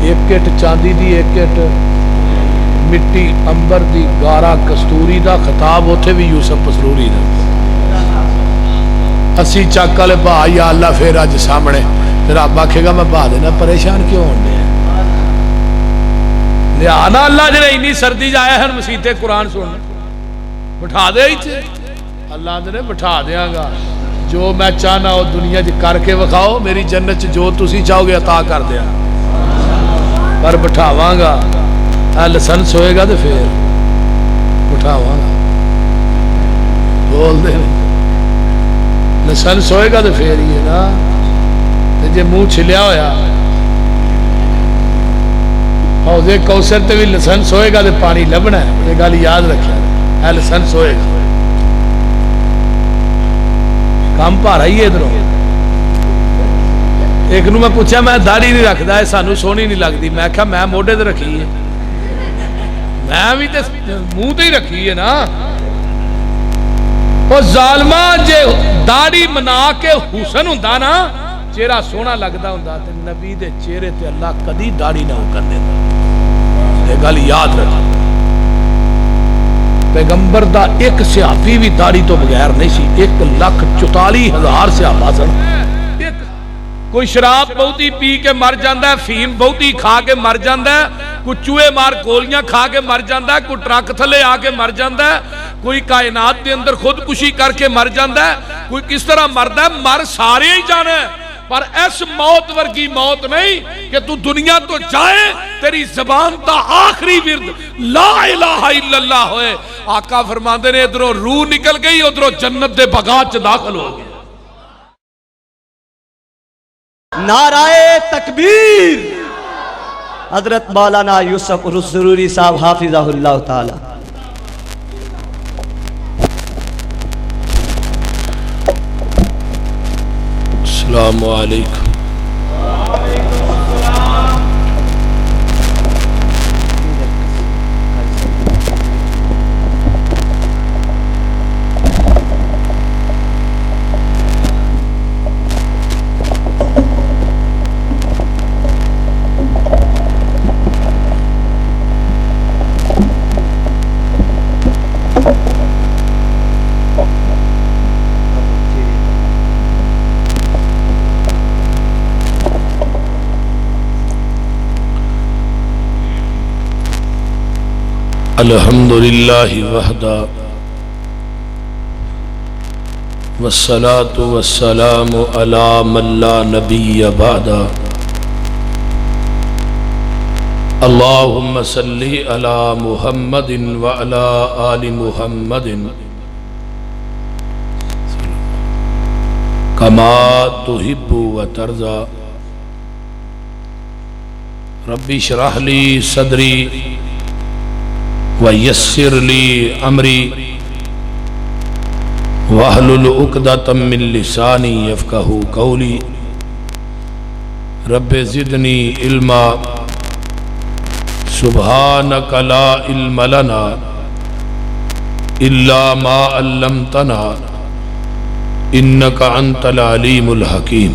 ایک اٹ چاندی دی ایک اٹ مٹی امبر دی گارا کستوری دا خطاب اوتھے بھی یوسف پسروری دا اسی چک والے بھا یا اللہ پھر اج سامنے پھر آپ آکھے گا میں بھا دینا پریشان کیوں ہونے لہٰذا اللہ جنہیں اتنی سردی جایا ہے مسیحتے قرآن سن بٹھا دے ہی تھے اللہ نے بٹھا دیا گا جو میں چاہنا ہو دنیا جی کر کے وکھاؤ میری جنت جو تسی چاہو گے عطا کر دیا پر بٹھاواں گا لسنس ہوئے گا تو پھر بٹھاواں گا بول دے لسنس ہوئے گا تو پھر ہی ہے نا جے منہ چھلیا ہویا حوض کوثر تے بھی لسنس ہوئے گا تو پانی لبنا ہے یہ گل یاد رکھیں لسنس ہوئے گا کام پارا ہی ہے ادھروں ایک نو میں پوچھا میں داڑھی نہیں رکھدا ہے سانو سونی نہیں لگتی میں کہا میں موڈے تے رکھی ہے میں بھی تے منہ تے ہی رکھی ہے نا وہ ظالمہ جے داڑھی منا کے حسن ہوندا نا چہرہ سونا لگدا ہوندا تے نبی دے چہرے تے اللہ کدی داڑھی نہ ہو کر دیندا یہ گل یاد رکھ پیغمبر دا ایک صحابی بھی داڑھی تو بغیر نہیں سی 1,44,000 صحابہ سن کوئی شراب بہتی پی کے مر جاندہ ہے فیم بہتی کھا کے مر جاندہ ہے کوئی چوہے مار گولیاں کھا کے مر جاندہ ہے کوئی ٹرک تھلے آ کے مر جاندہ ہے کوئی کائنات دے اندر خودکشی کر کے مر جاندہ ہے کوئی کس طرح مرد ہے مر سارے ہی جانا ہے پر ایس موت ورگی موت نہیں کہ تو دنیا تو جائے تیری زبان تا آخری ورد لا الہ الا اللہ ہوئے آقا فرماندے نے ادھروں روح نکل گئی ادھروں جنت دے بغاچ داخل ہو گئے نعرہ تکبیر حضرت مولانا یوسف ضروری صاحب حافظہ اللہ تعالی السلام علیکم الحمدللہ وحدہ والصلاة والسلام علی من لا نبی بعدہ اللہم صلی علی محمد وعلی آل محمد کما تحب و ترضى ربی اشرح لی صدری وَيَسِّرْ لِي عَمْرِي وَاحْلُلْ عُقْدَةً مِّن لِّسَانِي يَفْقَهُوا قَوْلِي رَبِّ زِدْنِي عِلْمًا سُبْحَانَكَ لَا عِلْمَ لَنَا إِلَّا مَا عَلَّمْتَنَا إِنَّكَ أَنْتَ الْعَلِيمُ الْحَكِيمُ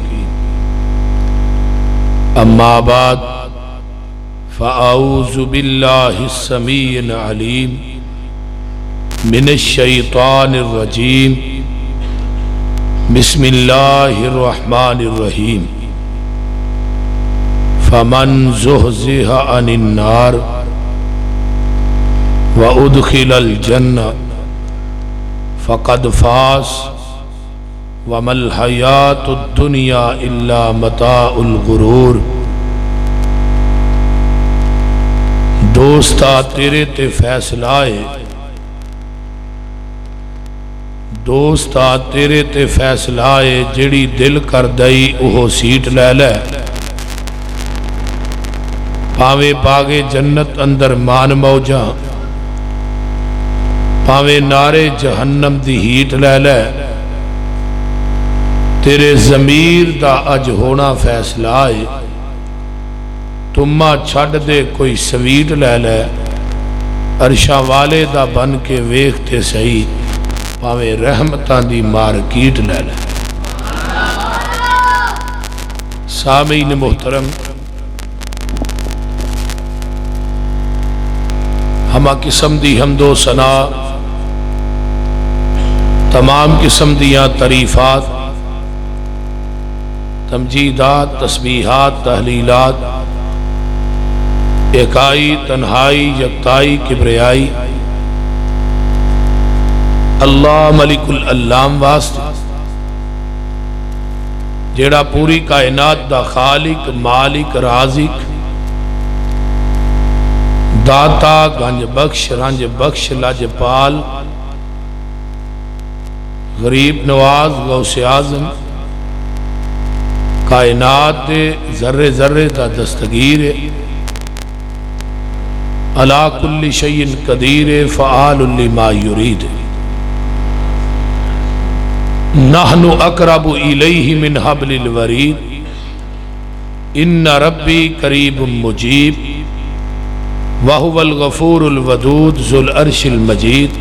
أَمَّا بَعْدُ فَأَعُوذُ بِاللَّهِ السَّمِيعِ الْعَلِيمِ مِنَ الشَّيْطَانِ الرَّجِيمِ بِسْمِ اللَّهِ الرَّحْمَنِ الرَّحِيمِ فَمَنْ زُحْزِحَ عَنِ النَّارِ وَأُدْخِلَ الْجَنَّةَ فَقَدْ فَازَ وَمَا الْحَيَاةُ الدُّنْيَا إِلَّا مَتَاعُ الْغُرُورِ دوستا تیرے تے فیصلہ ہے دوستا تیرے تے فیصلہ ہے جڑی دل کر دئی اوہ سیٹ لے لے پاوے باغے جنت اندر مان موجاں پاوے نارے جہنم دی ہیٹ لے لے تیرے ضمیر دا اج ہونا فیصلہ ہے تمہ چھڑ دے کوئی سویٹ لے لے عرشہ والے دا بن کے ویکھتے سہی پاوے رحمتاں دی مارکیٹ لے لے سامعین محترم ہمہ قسم دی حمد و ثنا، تمام قسم دیاں تعریفات، تمجیدات، تسبیحات، تحلیلات، ایکائی، تنہائی، یکتائی، کبریائی اللہ ملک العلام واسطے، جیڑا پوری کائنات دا خالق، مالک، رازق، داتا، گنج بخش، رنج بخش، لاجپال، غریب نواز، غوث اعظم، کائنات دے ذرے ذرے دا دستگیر علی کل شیء قدیر فعال لما یرید، نحن اقرب الیہ من حبل الورید، ان ربی قریب مجیب، وہو الغفور الودود ذو العرش المجید،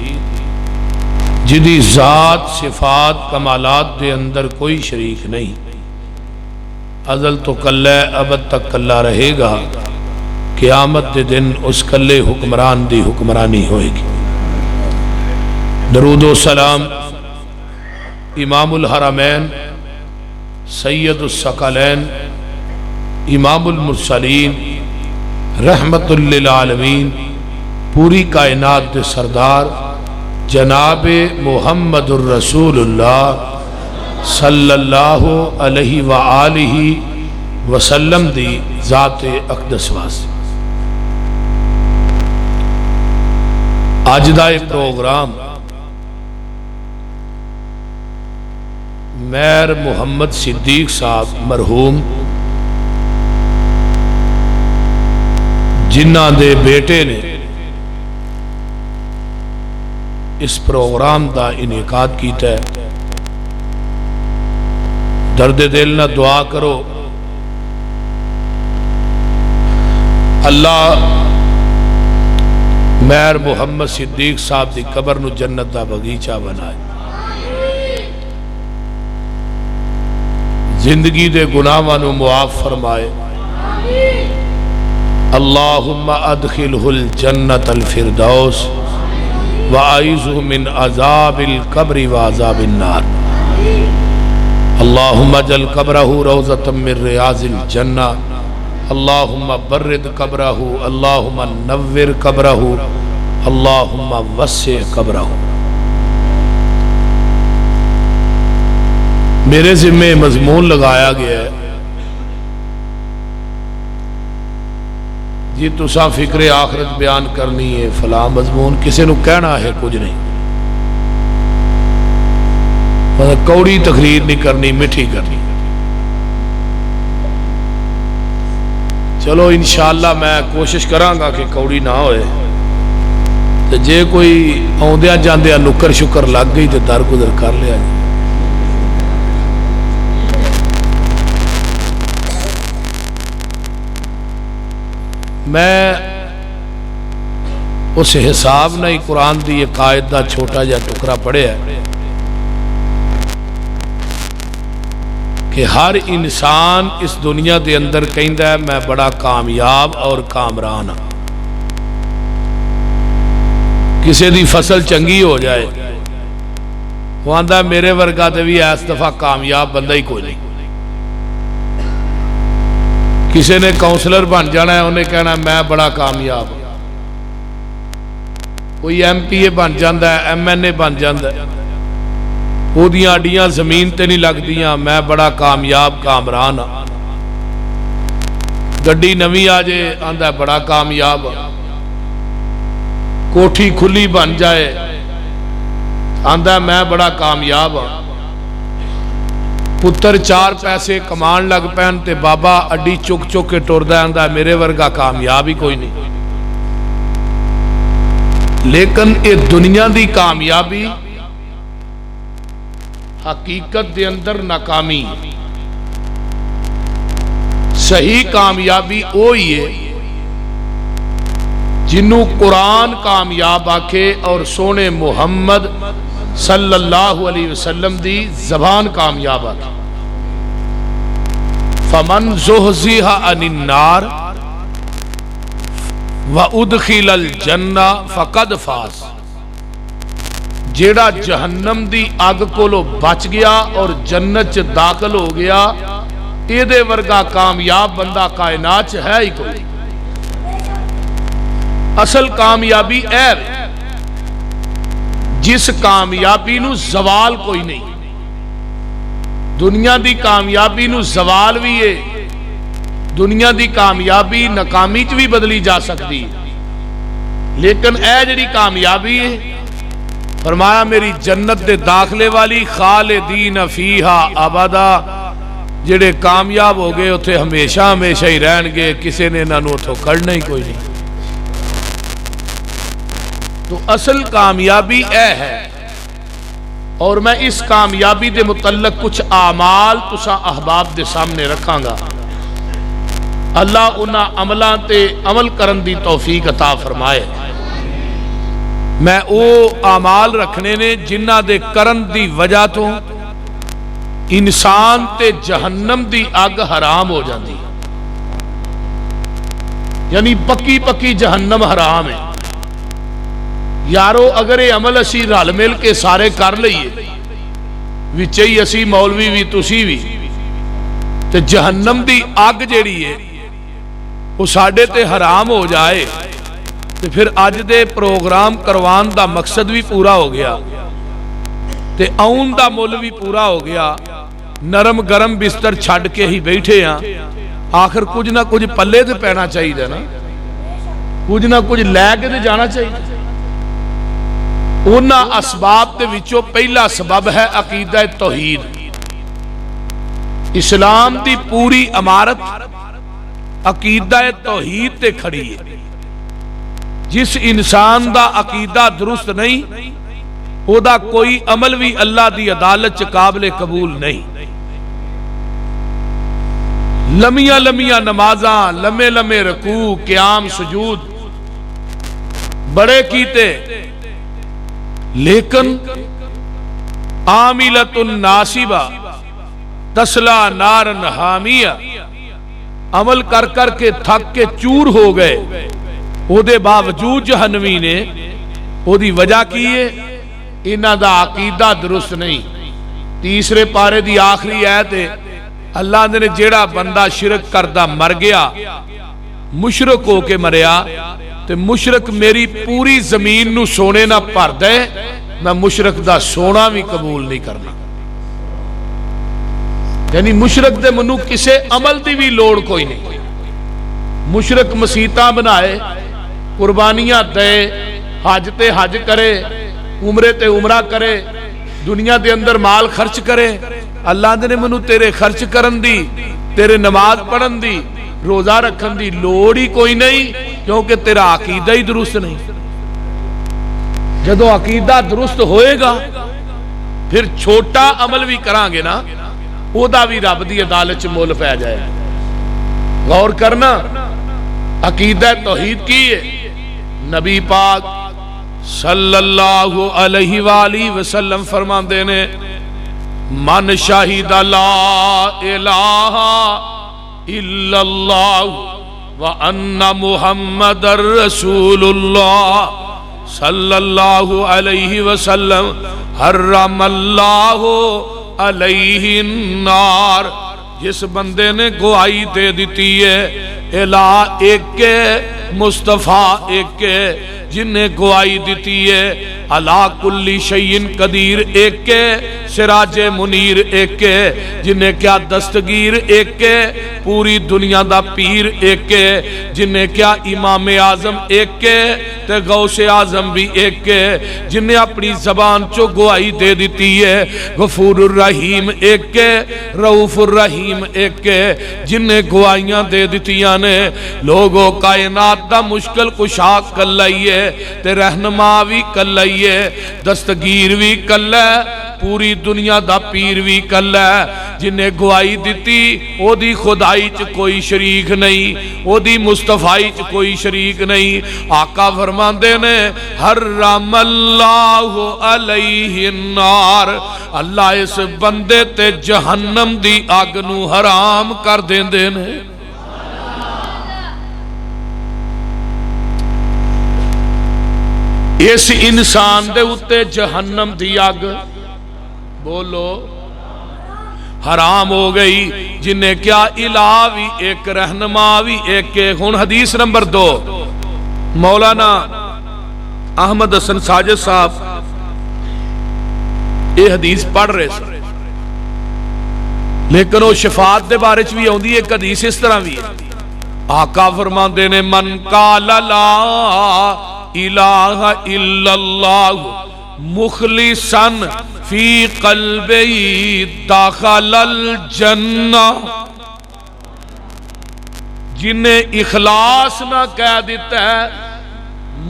جدی ذات، صفات، کمالات دے اندر کوئی شریک نہیں، ازل تو کلہ ابد تک کلہ رہے گا، قیامت دے دن اس کلے حکمران دی حکمرانی ہوئے گی۔ درود و سلام امام الحرمین، سید الثقلین، امام المرسلین، رحمت للعالمین، پوری کائنات دے سردار جناب محمد الرسول اللہ صلی اللہ علیہ وآلہ وسلم دی ذات اقدس واسطے۔ آج دا پروگرام میر محمد صدیق صاحب مرحوم جنہ دے بیٹے نے اس پروگرام دا انعقاد کیتا ہے، درد دل نہ دعا کرو اللہ میر محمد صدیق صاحب دی قبر نو جنت دا بغیچہ بنائے، زندگی دے گناہاں نو معاف فرمائے، اللہم ادخلہ الجنت الفردوس وَأَعِذْهُ مِنْ عَذَابِ الْقَبْرِ وَعَذَابِ النَّارِ، اللہم اجعل قبرہ روضۃ من ریاض الجنہ، اللہم برد قبرہ، اللہم نور قبرہ، اللہم وسع قبرہ۔ میرے ذمہ مضمون لگایا گیا ہے جی تساں فکر آخرت بیان کرنی ہے، فلاں مضمون، کسے نو کہنا ہے کچھ نہیں، کوڑی تقریر نہیں کرنی، مٹھی کرنی۔ چلو انشاءاللہ میں کوشش کراں گا کہ کوڑی نہ ہوئے، تو جے کوئی آندیاں جاندیاں نکر شکر لگ گئی تو درگزر کر لیا جی۔ میں اس حساب نہ ہی قرآن دی یہ قائد دا چھوٹا جا ٹکرا پڑھے ہے کہ ہر انسان اس دنیا دے اندر کہندا ہے میں بڑا کامیاب اور کامران ہاں، کسے دی فصل چنگی ہو جائے وہ آندہ میرے ورگا تے بھی اس دفعہ کامیاب بندہ ہی کوئی نہیں، کسی نے کونسلر بن جانا ہے انہیں کہنا میں بڑا کامیاب ہوں، کوئی ایم پی اے بن جاندہ ہے، ایم این اے بن جاندہ ہے، وہ دیاں اڈیاں زمین تے نہیں لگ دیاں میں بڑا کامیاب کامران ہوں، گڈی نوی آجے آندہ ہے بڑا کامیاب ہوں، کوٹھی کھلی بن جائے آندہ ہے میں بڑا کامیاب ہوں، پتر چار پیسے کمان لگ پہن تے بابا اڈی چک چک کے ٹردہ آندہ ہے میرے ورگا کامیاب ہی کوئی نہیں۔ لیکن یہ دنیا دی کامیابی حقیقت دے اندر ناکامی، صحیح کامیابی وہی ہے جنہوں قرآن کامیاب آکھے اور سونے محمد صلی اللہ علیہ وسلم دی زبان کامیاب آکھے۔ فمن زحزح عن النار وَأُدْخِلَ الْجَنَّةَ فَقَدْ فَازَ، جیڑا جہنم دی اگ کولو بچ گیا اور جنت چ داخل ہو گیا، اے دے ورگا کامیاب بندہ کائنات چ ہے ہی کوئی۔ اصل کامیابی اے جس کامیابی نو زوال کوئی نہیں۔ دنیا دی کامیابی نو زوال بھی ہے، دنیا دی کامیابی ناکامی چ بھی بدلی جا سکتی، لیکن اے جڑی کامیابی ہے، فرمایا میری جنت دے داخلے والی، خالدین فیہا ابدا، جڑے کامیاب ہو گئے اتھے ہمیشہ ہمیشہ ہی رہن گے، کسی نے انہاں نوں اتھوں کڑنا ہی کوئی نہیں۔ تو اصل کامیابی اے ہے، اور میں اس کامیابی دے متعلق کچھ اعمال تساں احباب دے سامنے رکھاں گا۔ اللہ انہاں عملاں تے عمل کرن دی توفیق عطا فرمائے۔ میں او اعمال رکھنے نے جنہ دے کرن دی وجہ تو انسان تے جہنم دی اگ حرام ہو جاندی، یعنی پکی پکی جہنم حرام ہے۔ یارو اگر یہ عمل اسی رل مل کے سارے کر لئیے، وچے ہی اسی مولوی بھی تسی بھی، تے جہنم دی اگ جیڑی ہے وہ ساڑے تے حرام ہو جائے، تے پھر آج دے پروگرام کروان دا مقصد بھی پورا ہو گیا، تے آؤن دا مول بھی پورا ہو گیا۔ نرم گرم بستر چھڑ کے ہی بیٹھے ہیں، آخر کچھ نہ کچھ پلے تے پینا چاہیے نا، کچھ نہ کچھ لے کے تے جانا چاہیے۔ انہاں اسباب دے وچوں پہلا سبب ہے عقیدہ توحید۔ اسلام دی پوری عمارت عقیدہ توحید تے کھڑی ہے۔ جس انسان دا عقیدہ درست نہیں، او دا کوئی عمل بھی اللہ دی عدالت چ قابل قبول نہیں۔ لمیاں لمیاں نمازاں، لمے لمے رکوع، قیام، سجود بڑے کیتے، لیکن عاملۃ ناصبہ تسلا نارن حامیہ، عمل کر کر کے تھک کے چور ہو گئے، او دے باوجود جہنمی نے، او دی وجہ کی ہے انہاں دا عقیدہ درست نہیں۔ تیسرے پارے دی آخری آیت ہے، اللہ نے جیڑا بندہ شرک کردہ مر گیا، مشرک ہو کے مریا، تے مشرک میری پوری زمین نو سونے نہ بھر دے، میں مشرک دا سونا بھی قبول نہیں کرنا۔ یعنی مشرک دے منو کسے عمل دی بھی لوڑ کوئی نہیں۔ مشرک مسیتاں بنائے، قربانیاں دے، حج تے حج کرے، عمرے تے عمرہ کرے، دنیا دے اندر مال خرچ کرے، اللہ نے منو تیرے خرچ کرن دی، تیرے نماز پڑھن دی، روزہ رکھن دی لوڑ ہی کوئی نہیں، کیونکہ تیرا عقیدہ ہی درست نہیں۔ جدو عقیدہ درست ہوئے گا، پھر چھوٹا عمل بھی کران گے نا، او دا بھی رب دی عدالت چ مول پہ جائے گا۔ غور کرنا، عقیدہ توحید کی ہے۔ نبی پاک صلی اللہ علیہ وآلہ وسلم فرماندے نے، من شہید لا الہ الا اللہ وَأَنَّ مُحَمَّدَ رَسُولُ اللَّهِ صلی اللہ علیہ وسلم حرم اللہ علیہ النار۔ جس بندے نے گواہی دے دیتی ہے الہ ایک کے، مصطفیٰ ایک کے، جن نے گواہی دیتی ہے علی کل شیء قدیر ایک کے، سراج منیر ایک کے، جن نے کیا دستگیر ایک کے، پوری دنیا دا پیر ایک کے، جن نے کیا امام اعظم ایک کے، تے غوث اعظم بھی ایک کے، جن نے اپنی زبان چو گواہی دے دیتی ہے غفور الرحیم ایک کے، رؤوف الرحیم ایک کے، جن نے گواہیاں دے دیتیاں نے لوگوں کائنات دا مشکل کشا کر لائیے، تے رہنما بھی کر لائیے، دستگیر بھی کر لے، پوری دنیا دا پیر بھی کر لے، جن نے گواہی دیتی او دی خدائی چ کوئی شریک نہیں، او دی مصطفیٰ چ کوئی شریک نہیں۔ آقا فرماندے نے حرم اللہ علیہ النار، اللہ اس بندے تے جہنم دی آگ نو حرام کر دیندے نے۔ اس انسان دے اتے جہنم دی اگ بولو حرام ہو گئی، جنہیں کیا الہ بھی ایک رہنما بھی ایک ہن حدیث نمبر 2 مولانا احمد حسن ساجد صاحب یہ حدیث پڑھ رہے سن، لیکن وہ شفاعت دے بارے چ بھی آندی ایک حدیث اس طرح بھی ہے۔ آقا فرماندے نے من قال لا الہ الا اللہ مخلصا فی قلبی داخل الجنہ، جنہیں اخلاص نہ کہہ دیتا ہے،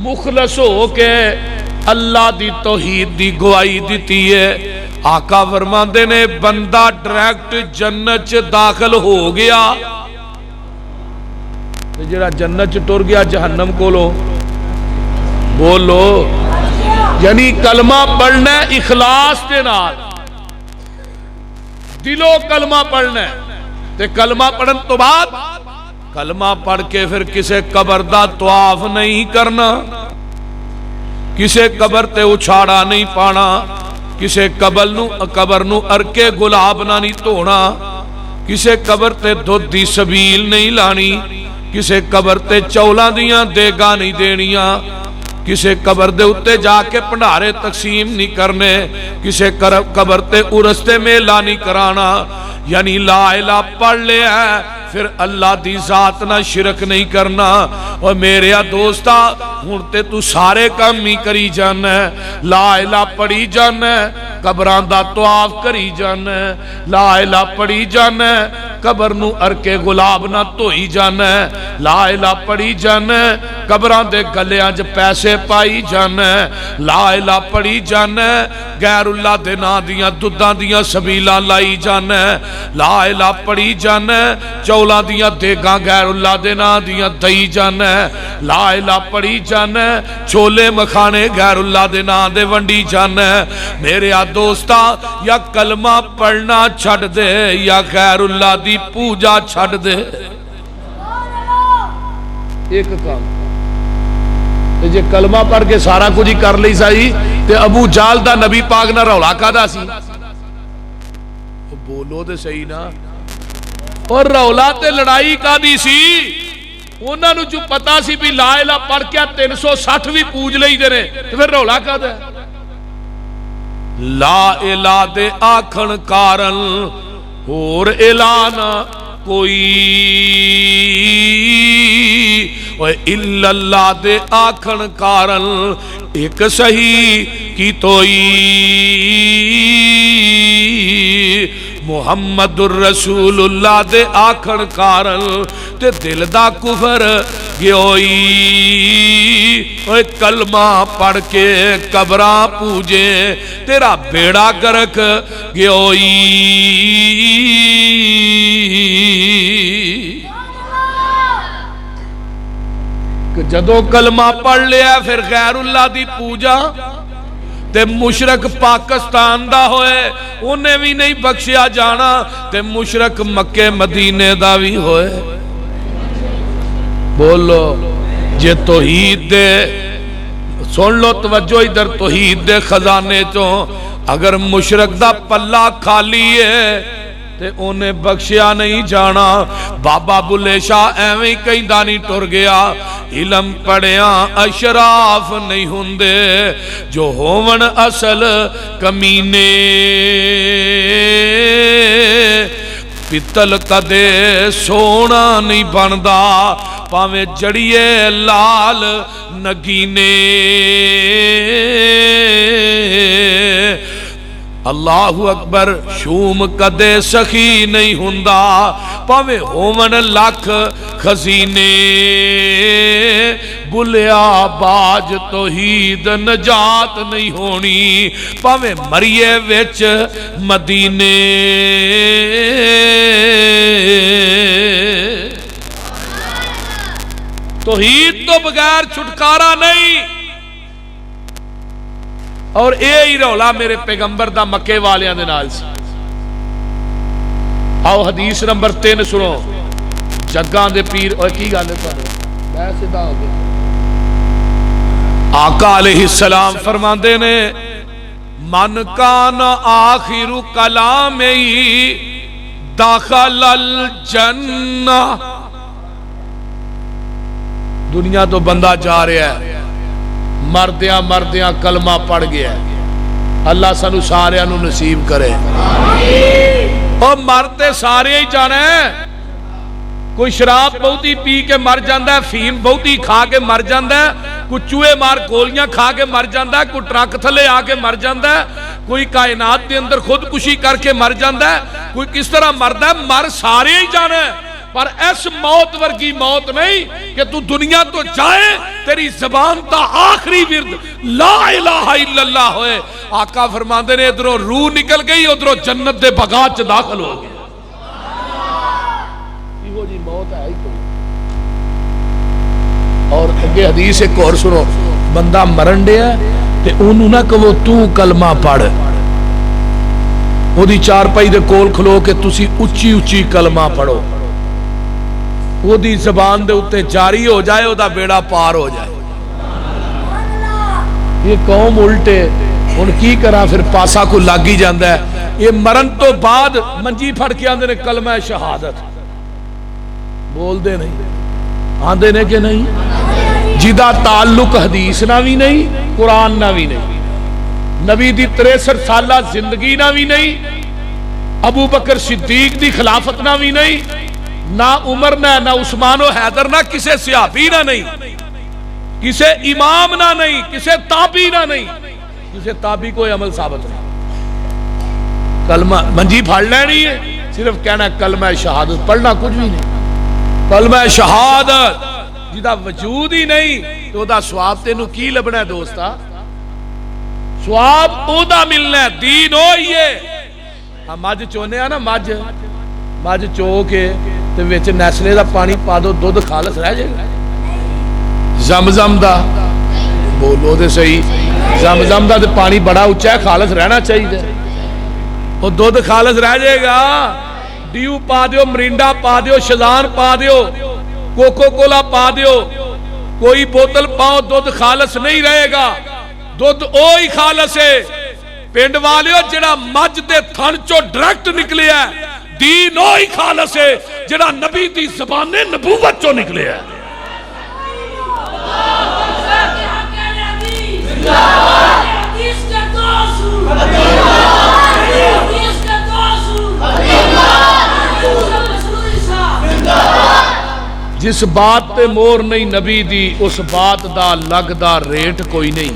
مخلص ہو کے اللہ دی توحید دی گواہی دیتی ہے، آقا فرماندے نے بندہ ڈائریکٹ جنت چ داخل ہو گیا۔ جڑا جنت چ ٹر گیا جہنم کولو بولو، یعنی کلمہ پڑھنا ہے اخلاص دے نال، دلوں کلمہ پڑھنا ہے، تے کلمہ پڑھن تو بعد کلمہ پڑھ کے پھر کسے قبر دا طواف نہیں کرنا، کسے قبر تے اچھاڑا نہیں پانا، کسے قبر نو ارکے گلاب نہ نہیں دھونا، کسے قبر تے دودھ دی سبیل نہیں لانی، کسے قبر تے چولاں دیاں دیگاں نہیں دینیاں، کسے قبر دے اتے جا کے بھنڈارے تقسیم نہیں کرنے، کسے قبر تے عرس تے میلہ نہیں کرانا، یعنی لا الہ پڑھ لے ہے پھر اللہ دی ذات نہ شرک نہیں کرنا۔ اور میرے دوستا ہن تے تو سارے کام ہی کری جانا ہے، لا الہ پڑھی جانا ہے، قبران دا طواف کری جانا ہے، لا الہ پڑھی جانا ہے، قبر نو ارکے گلاب نہ دھوئی جانا ہے، لا الہ پڑھی جانا ہے، قبران دے گلیاں چ پیسے پائی جانا ہے، لا الہ پڑھی جانا ہے، غیر اللہ دے نا دیاں دودھاں دیاں سبیلاں لائی جانا ہے، لا الہ پڑھی جانا ہے، چولاں دیاں دیگاں غیر اللہ دے نا دیاں دئی جانا ہے، لا الہ پڑھی جانا ہے، چھولے مکھانے غیر اللہ دے نا دے ونڈی جانا ہے۔ میرے دوستا یا کلمہ پڑھنا چھڑ دے یا غیر اللہ دی پوجا چھڑ دے، ایک کام تے جے کلمہ پڑھ کے سارا کچھ ہی کر لئی سائی تے ابو جال دا نبی پاک نہ رولا کادا سی، بولو تے صحیح نا، اور رولا تے لڑائی کادی سی، انہاں نو جو پتا سی بھی لا الہ پڑھ کے 360 بھی پوج لئی دے نے تے پھر رولا کادا ہے؟ لا الہ دے آکھن کارن اور الہ نہ کوئی، الا اللہ دے آکھن کارن ایک صحیح کی توئی، محمد الرسول اللہ دے آکھن کارن تے دل دا کفر گیوئی، اوے کلمہ پڑھ کے قبراں پوجے تیرا بیڑا گرک گیوئی۔ جدو کلمہ پڑھ لیا پھر غیر اللہ دی پوجا تے مشرک پاکستان دا ہوئے انہیں بھی نہیں بخشیا جانا، تے مشرک مکے مدینے دا بھی ہوئے، بولو جے توحید دے سن لو توجہ ادھر، توحید دے خزانے چوں اگر مشرک دا پلہ خالی ہے تے انہیں بخشیا نہیں جانا۔ بابا بلے شاہ ایویں کہیں دانی ٹر گیا، علم پڑھیاں اشراف نہیں ہوندے، جو ہون اصل کمینے، پتل کدے سونا نہیں بندا پاویں جڑیے لال نگینے۔ اللہ اکبر، شوم کدے سخی نہیں ہوندا پاویں ہون لکھ خزینے، بلیا باج توحید نجات نہیں ہونی پاویں مریے وچ مدینے۔ توحید تو بغیر چھٹکارا نہیں، اور اے ہی رولا میرے پیغمبر دا مکے والیاں دے نال سی۔ آؤ حدیث نمبر 3 سنو، جگاں دے پیر، اور کی گل ہے تھوڑے میں سیدھا ہو گیا، آقا علیہ السلام فرماندے نے من کان آخر کلام داخل الجنہ. دنیا تو بندہ جا رہا ہے مردیاں مردیاں کلمہ پڑھ گیا ہے. اللہ سانو سارے نو نصیب کرے. اور مرتے سارے ہی جانا ہے. کوئی شراب بہتی پی کے مر جاندہ ہے, فیم بہتی کھا کے مر جاندہ ہے, کوئی چوہے مار گولیاں کھا کے مر جاندہ ہے, کوئی ٹرک تھلے آ کے مر جاندہ ہے, کوئی کائنات کے اندر خودکشی کر کے مر جاندہ ہے, کوئی کس طرح مرد ہے. مر سارے ہی جانا ہے, پر اس موت ورگی موت نہیں کہ تو دنیا تو جائے تیری زبان تا آخری ورد لا الہ الا اللہ ہوئے. آقا فرماندے نے ادھروں روح نکل گئی, ادھروں جنت دے بغات چ داخل ہو گئے. یہ جی موت ہے ہی کوئی. اور اگے حدیث ایک اور سنو, بندہ مرن دیا تے انہوں نہ کہو تو کلمہ پڑھ, وہ دی چار پائی دے کول کھلو کہ تسی اچھی اچھی کلمہ پڑھو, وہ دی زبان دے اتے جاری ہو جائے, وہ دا بیڑا پار ہو جائے. یہ قوم الٹے ان کی کرا پھر پاسا کو لاگی جاندہ ہے. یہ مرن تو بعد منجی پھڑ کے آندے نے کلمہ شہادت بول دے نہیں, آندے نے کہ نہیں, جیدہ تعلق حدیث نہ بھی نہیں, قرآن نہ بھی نہیں, نبی دی 63 سالہ زندگی نہ بھی نہیں, ابو بکر صدیق دی خلافت نہ بھی نہیں, نہ عمر نہ عثمان و حیدر نہ کسے صحابی نہ نہیں, کسے امام نہ نہیں, کسے تابعی نہ نہیں, کسے تابعی کوئی عمل ثابت نہیں. کلمہ منجی پھڑ لینی ہے, صرف کہنا کلمہ شہادت, پڑھنا کچھ بھی نہیں. کلمہ شہادت جدا وجود ہی نہیں تو دا سواب تینو کی لبنا ہے دوستا, سواب او دا ملنا ہے, دین ہوئی ہے. ہم مجھ چونے ہیں نا, مجھ چو کے تو ویچے نیسلے دا پانی پا دو, دودھ خالص رہ جائے گا. زمزم دا بولو دے صحیح, زمزم دا پانی بڑا اچھا ہے, خالص رہنا چاہیے, وہ دودھ خالص رہ جائے گا. ڈیو پا دیو, مرینڈا پا دیو, شزان پا دیو, کوکو کولا پا دیو, کوئی بوتل پاؤ, دودھ خالص نہیں رہے گا. دودھ اوہی خالص ہے. پینڈ والیو جڑا مجھ دے تھن چو ڈریکٹ نکلے ہے, دین اوہی خالص ہے جڑا نبی دی زبان نبوت چو نکلے ہے. جس بات تے مور نہیں نبی دی, اس بات دا لگ دا ریٹ کوئی نہیں.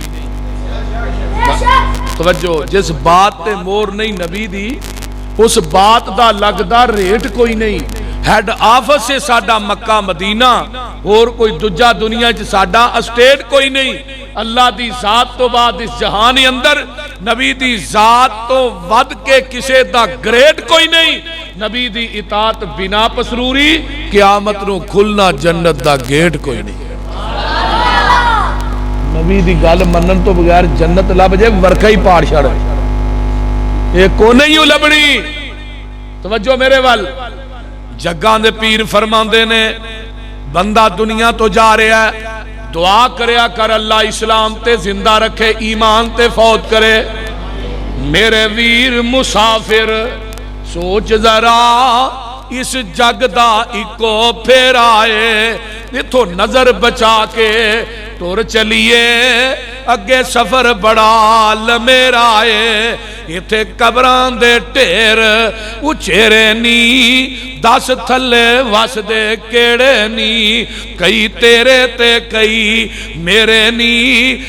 توجہ, جس بات تے مور نہیں نبی دی, اس بات دا لگ دا ریٹ کوئی نہیں. ہیڈ آفس سے ساڈا مکہ مدینہ, اور کوئی دجا دنیا چ ساڈا اسٹیٹ کوئی نہیں. اللہ دی ذات تو بعد اس جہان اندر نبی دی ذات تو ود کے کسے دا گریٹ کوئی نہیں. نبی دی اطاعت بنا پسروری, قیامت نو کھلنا جنت دا گیٹ کوئی نہیں. نبی دی گل منن تو بغیر جنت لب جائے ورکا ہی پاڑ چھڑ, یہ کو نہیں لبنی. توجہ میرے وال, جگاں دے پیر فرماندے نے بندہ دنیا تو جا رہا ہے, دعا کریا کر اللہ اسلام تے زندہ رکھے, ایمان تے فوت کرے. میرے ویر مسافر سوچ ذرا اس جگ دا اکو پھر آئے, اتھو نظر بچا کے ٹور چلیے, اگے سفر بڑا لمیرا ہے. ایتھے قبران دے ٹیر اچھیرے نی, 10 تھلے وس دے کیڑے نی, کئی تیرے تے کئی میرے نی,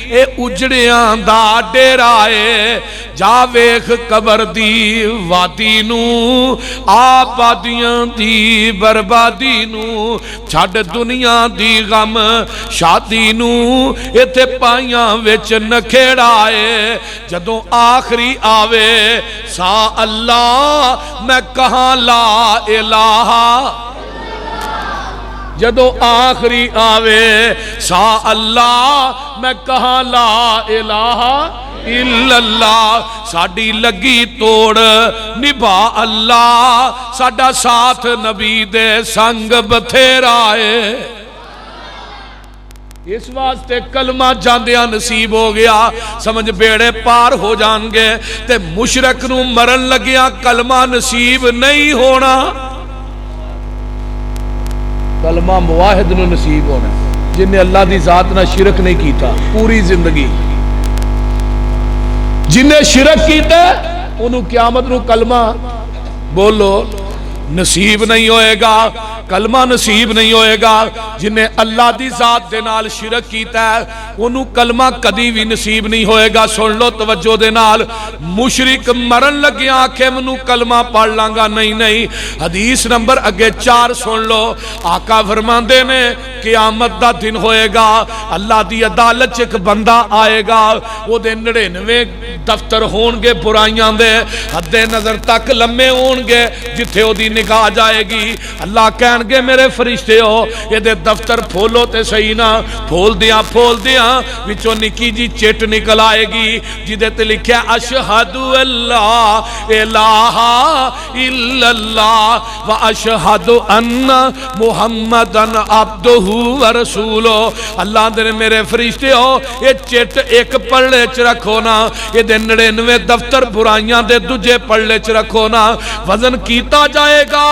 اے اجڑیاں دا ڈیرا ہے. جا ویکھ قبر دی وادی نو, آبادیاں دی بربادی نو, چھڑ دنیا دی غم شادی نو, ایتھے پائیاں وچ نکھیڑا ہے. جدوں آخری آوے سا اللہ, میں کہاں لا الہ, جدو آخری آوے سا اللہ, میں کہاں لا الہ الا اللہ. ساڑی لگی توڑ نبھا اللہ, ساڑا ساتھ نبی دے سنگ بتھیرا ہے. اس واسطے کلمہ جاندیاں نصیب ہو گیا سمجھ بیڑے پار ہو جان گے تے مشرک نو مرن لگیا کلمہ نصیب نہیں ہونا کلمہ موحد نو نصیب ہونا جن نے اللہ دی ذات نہ شرک نہیں کیتا پوری زندگی جن نے شرک کیتا انہوں قیامت نو کلمہ بولو نصیب نہیں ہوئے گا کلمہ نصیب نہیں ہوئے گا جنہیں اللہ دی ذات دے نال شرک کیتا ہے انہوں کلمہ کدی بھی نصیب نہیں ہوئے گا سن لو توجہ دے نال مشرک مرن لگے آنکھیں منو کلمہ پڑھ لانگا نہیں حدیث نمبر اگے 4 سن لو آقا فرماندے نے قیامت دا دن ہوئے گا اللہ دی عدالت ایک بندہ آئے گا وہ دے 99 دفتر ہونگے برائیاں دے حد نظر تک لمے ہونگے جتھے وہ دی نگاہ جائے گی اللہ کہنگے میرے فرشتے ہو یہ دے دفتر پھولو تے صحیح نہ پھول دیاں وچوں نکی جی چٹ نکل آئے گی جدے تے لکھیا اشہد اللہ الہ الا اللہ و اشہد ان محمدن عبدہ و رسولو اللہ دے میرے فرشتے ہو یہ چٹ ایک پڑھے چ رکھو نا یہ دے 99 دفتر برائیاں دے دجے پڑھے چ رکھو نا وزن کیتا جائے گا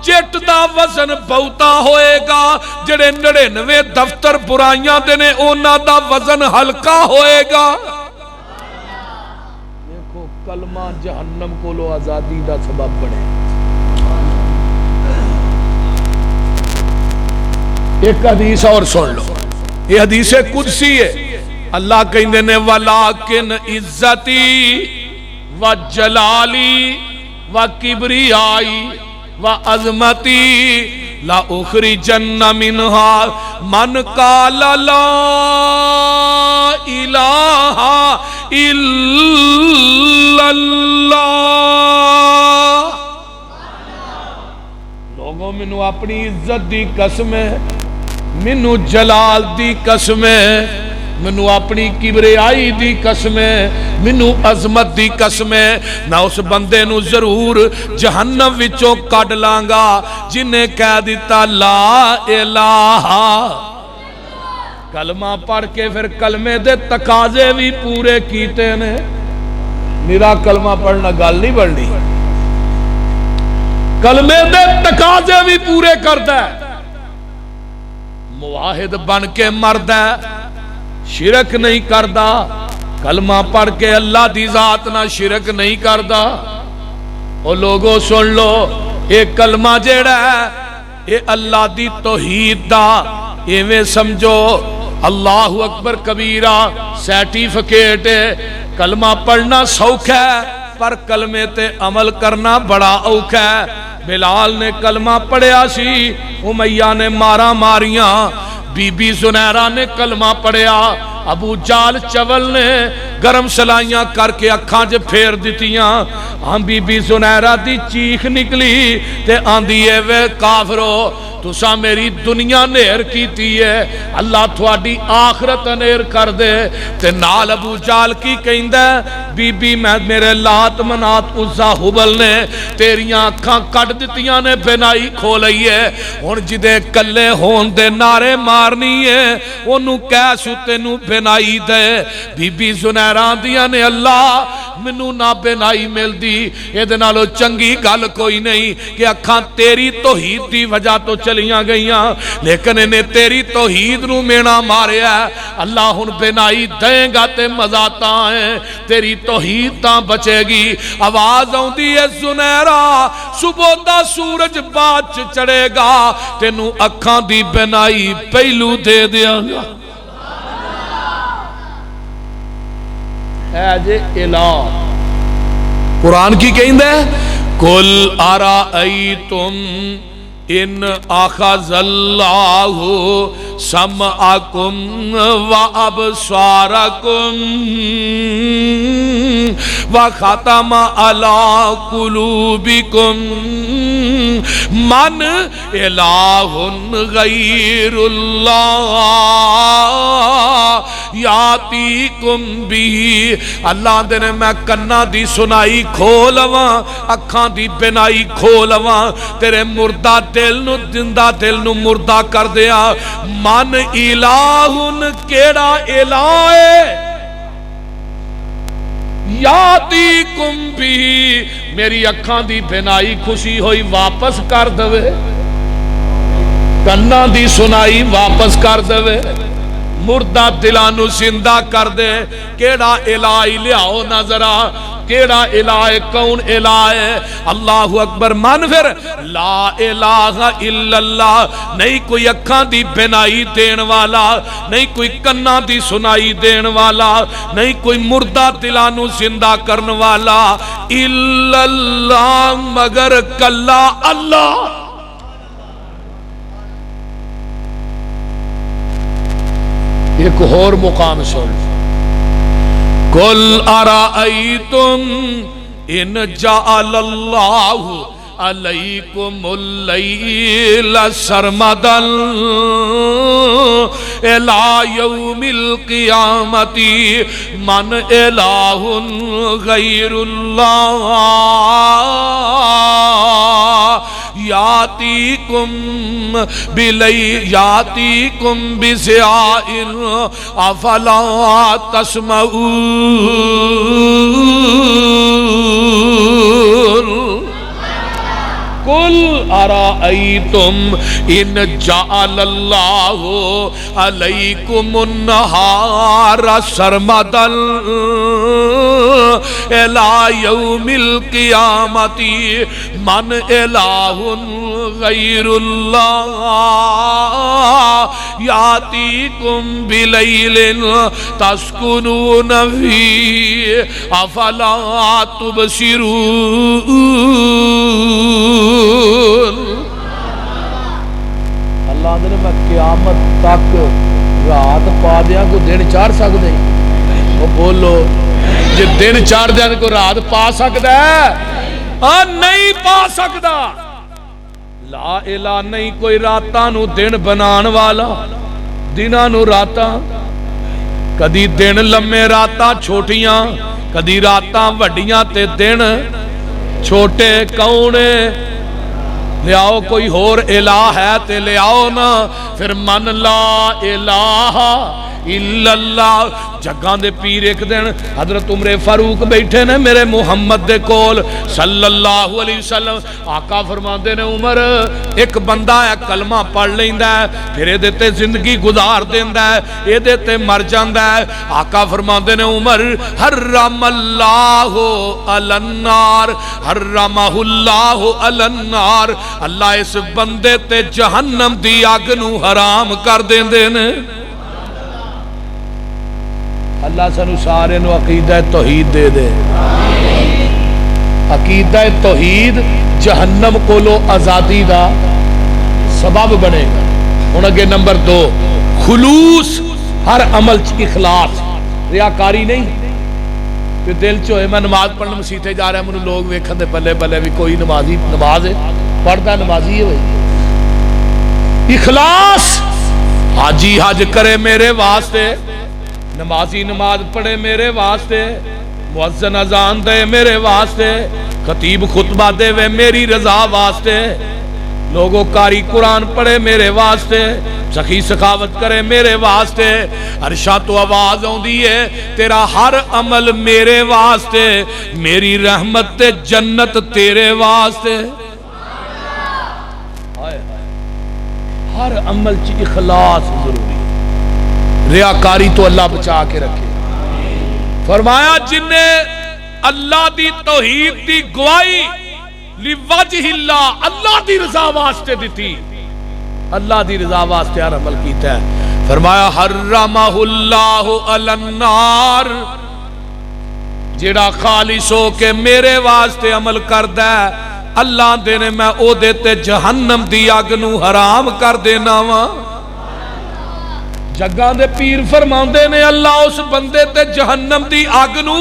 چٹ دا وزن بہتا ہوئے گا جڑے 99 دفتر برائیاں دے نے اونا دا وزن ہلکا ہوئے گا دیکھو کلمہ جہنم کو لو آزادی دا سبب بنے ایک حدیث اور سن لو یہ حدیث قدسی ہے اللہ کہندے نے وَلَاكِنْ عِزَّتِي وَجَلَالِي وَكِبْرِيَائِي وَعَظْمَتِي لَأُخْرِجَنَّ مِنْهَا مَنْ قَالَ لَا إِلَهَ إِلَّا اللَّهِ لوگوں منو اپنی عزت دی قسم ہے منو جلال دی قسم ہے منو اپنی کبریائی دی قسم ہے منو عظمت دی قسم ہے میں اس بندے نو ضرور جہنم وچوں کڈ لانگا جنہیں کہہ دیتا لا الہ کلمہ پڑھ کے پھر کلمے دے تقاضے بھی پورے کیتے نے میرا کلمہ پڑھنا گل نہیں بڑھنی کلمے دے تقاضے بھی پورے کرتا ہے موحد بن کے مرد ہے شرک نہیں کردا کلمہ پڑھ کے اللہ دی ذات نہ شرک نہیں کردا او لوگوں سن لو ایک کلمہ جیڑا ہے یہ اللہ دی توحید دا ایویں سمجھو اللہ اکبر کبیرہ سرٹیفکیٹ کلمہ پڑھنا سوکھا ہے پر کلمے تے عمل کرنا بڑا اوکھا ہے بلال نے کلمہ پڑھیا سی امیہ نے مارا ماریاں بی بی زنیرہ نے کلمہ پڑھیا ابو جال چول نے گرم سلائیاں کر کے اکھاں جے پھیر دیتیاں ہم بی بی زنیرہ دی چیخ نکلی تے آندھیے وے کافرو تسا میری دنیا نیر کیتی ہے اللہ تھوڑی آخرت نیر کر دے تے نال ابو جال کی کہندہ بی بی میں میرے لات منات عزا حبل نے تیریاں اکھاں کٹ دیتیاں نے بنائی کھولئی ہے اور جدے کلے ہون دے نارے مارنی ہے انہوں کیسو تینوں بنائی دے بی بی زنیران دیا نے اللہ منو نہ بنائی مل دی یہ دنالو چنگی گل کوئی نہیں کہ اکھاں تیری توحید دی وجہ تو چلیاں گئیاں لیکن انہیں تیری توحید نو مینا ماریا ہے اللہ ہن بنائی دیں گا تے مزاتا ہیں تیری توحید تاں بچے گی آواز آؤں دی ہے زنیرہ صبح دا سورج باچ چڑھے گا تینوں اکھاں دی بنائی پہلو دے دیا گا اے جے الہ قرآن کی کہیں دے قل ارائیتم ان اخذ اللہ سمعکم و ابصارکم و ختم علی قلوبکم من الہ غیر اللہ یا یاتیکم بھی اللہ دے نے میں کنا دی سنائی کھولواں اکھاں دی بینائی کھولواں تیرے مردہ دل نو زندہ دل نو مردہ کر دیا من الہن کیڑا الہ ہے یاتیکم بھی میری اکھاں دی بینائی خوشی ہوئی واپس کر دوے کنا دی سنائی واپس کر دے مردہ دلانو زندہ کر دے کیڑا الہی لیاؤ نظرہ کیڑا الہ کون الہ ہے اللہ اکبر من پھر لا الہ الا اللہ نہیں کوئی اکھاں دی بینائی دین والا نہیں کوئی کنا دی سنائی دین والا نہیں کوئی مردہ دلانو زندہ کرن والا الا اللہ مگر کلا اللہ ایک اور مقام سن قل ارائیتم ان جعل اللہ علیکم اللیل سرمدا الى یوم القیامت من الہ غیر اللہ یاتیکم بضیاء افلا تسمعون قل ارائیتم ان جعل اللہ علیکم النہار سرمدا الى یوم القیامت من الہ غیر اللہ یاتیکم بلیل تسکنون فیہ افلا تبصرون اللہ نے میں قیامت تک رات پا دیا کو دن چار سکتے ہیں وہ بولو جی دن چار دیا کو رات پا سکتا ہے نہیں پا سکتا لا الہ نہیں کوئی راتاں نو دن بنان والا دناں نو راتاں کدی دن لمے راتاں چھوٹیاں کدی راتاں وڈیاں تے دن چھوٹے کونے لیاؤ کوئی اور الہ ہے تے لیاؤ نا پھر من لا الہ الا اللہ جگاں دے پیر ایک دن حضرت عمر فاروق بیٹھے نے میرے محمد دے کول صلی اللہ علیہ وسلم آقا فرماندے نے عمر ایک بندہ ہے کلمہ پڑھ لیندا ہے پھر اے تے زندگی گزار دیندا ہے اے تے مر جاندا ہے آقا فرماندے نے عمر حرم اللہ علی النار حرمہ اللہ علی النار اللہ اس بندے تے جہنم دی اگ نو حرام کر دیندے نے اللہ سنو سارے نو عقیدہ توحید دے دے عقیدہ توحید جہنم کو لو آزادی دا سبب بنے گا ہن اگے نمبر 2 خلوص ہر عمل چ اخلاص ریاکاری نہیں کہ دل چ ہوئے میں نماز پڑھنے مسیتے جا رہا ہے منو لوگ ویکھن دے بلے بلے بھی کوئی نمازی نماز ہے پڑھدا نمازی ہے بھائی اخلاص حاجی حج کرے میرے واسطے نمازی نماز پڑھے میرے واسطے مؤذن اذان دے میرے واسطے خطیب خطبہ دے وے میری رضا واسطے لوگوں کاری قرآن پڑھے میرے واسطے سخی سخاوت کرے میرے واسطے عرشاں تو آواز ہوندی ہے تیرا ہر عمل میرے واسطے میری رحمت تے جنت تیرے واسطے ہر عمل چ اخلاص ضروری ریاکاری تو اللہ بچا کے رکھے فرمایا جن نے اللہ دی توحید دی گواہی لوجہ اللہ اللہ دی رضا واسطے دیتی اللہ دی رضا واسطے ہر عمل کیتا ہے فرمایا حرمہ اللہ علی النار جیڑا خالص ہو کے میرے واسطے عمل کردا ہے اللہ دے نے میں او دے تے جہنم دی اگ نو حرام کر دینا وا جگاں دے پیر فرماندے نے اللہ اس بندے تے جہنم دی اگ نو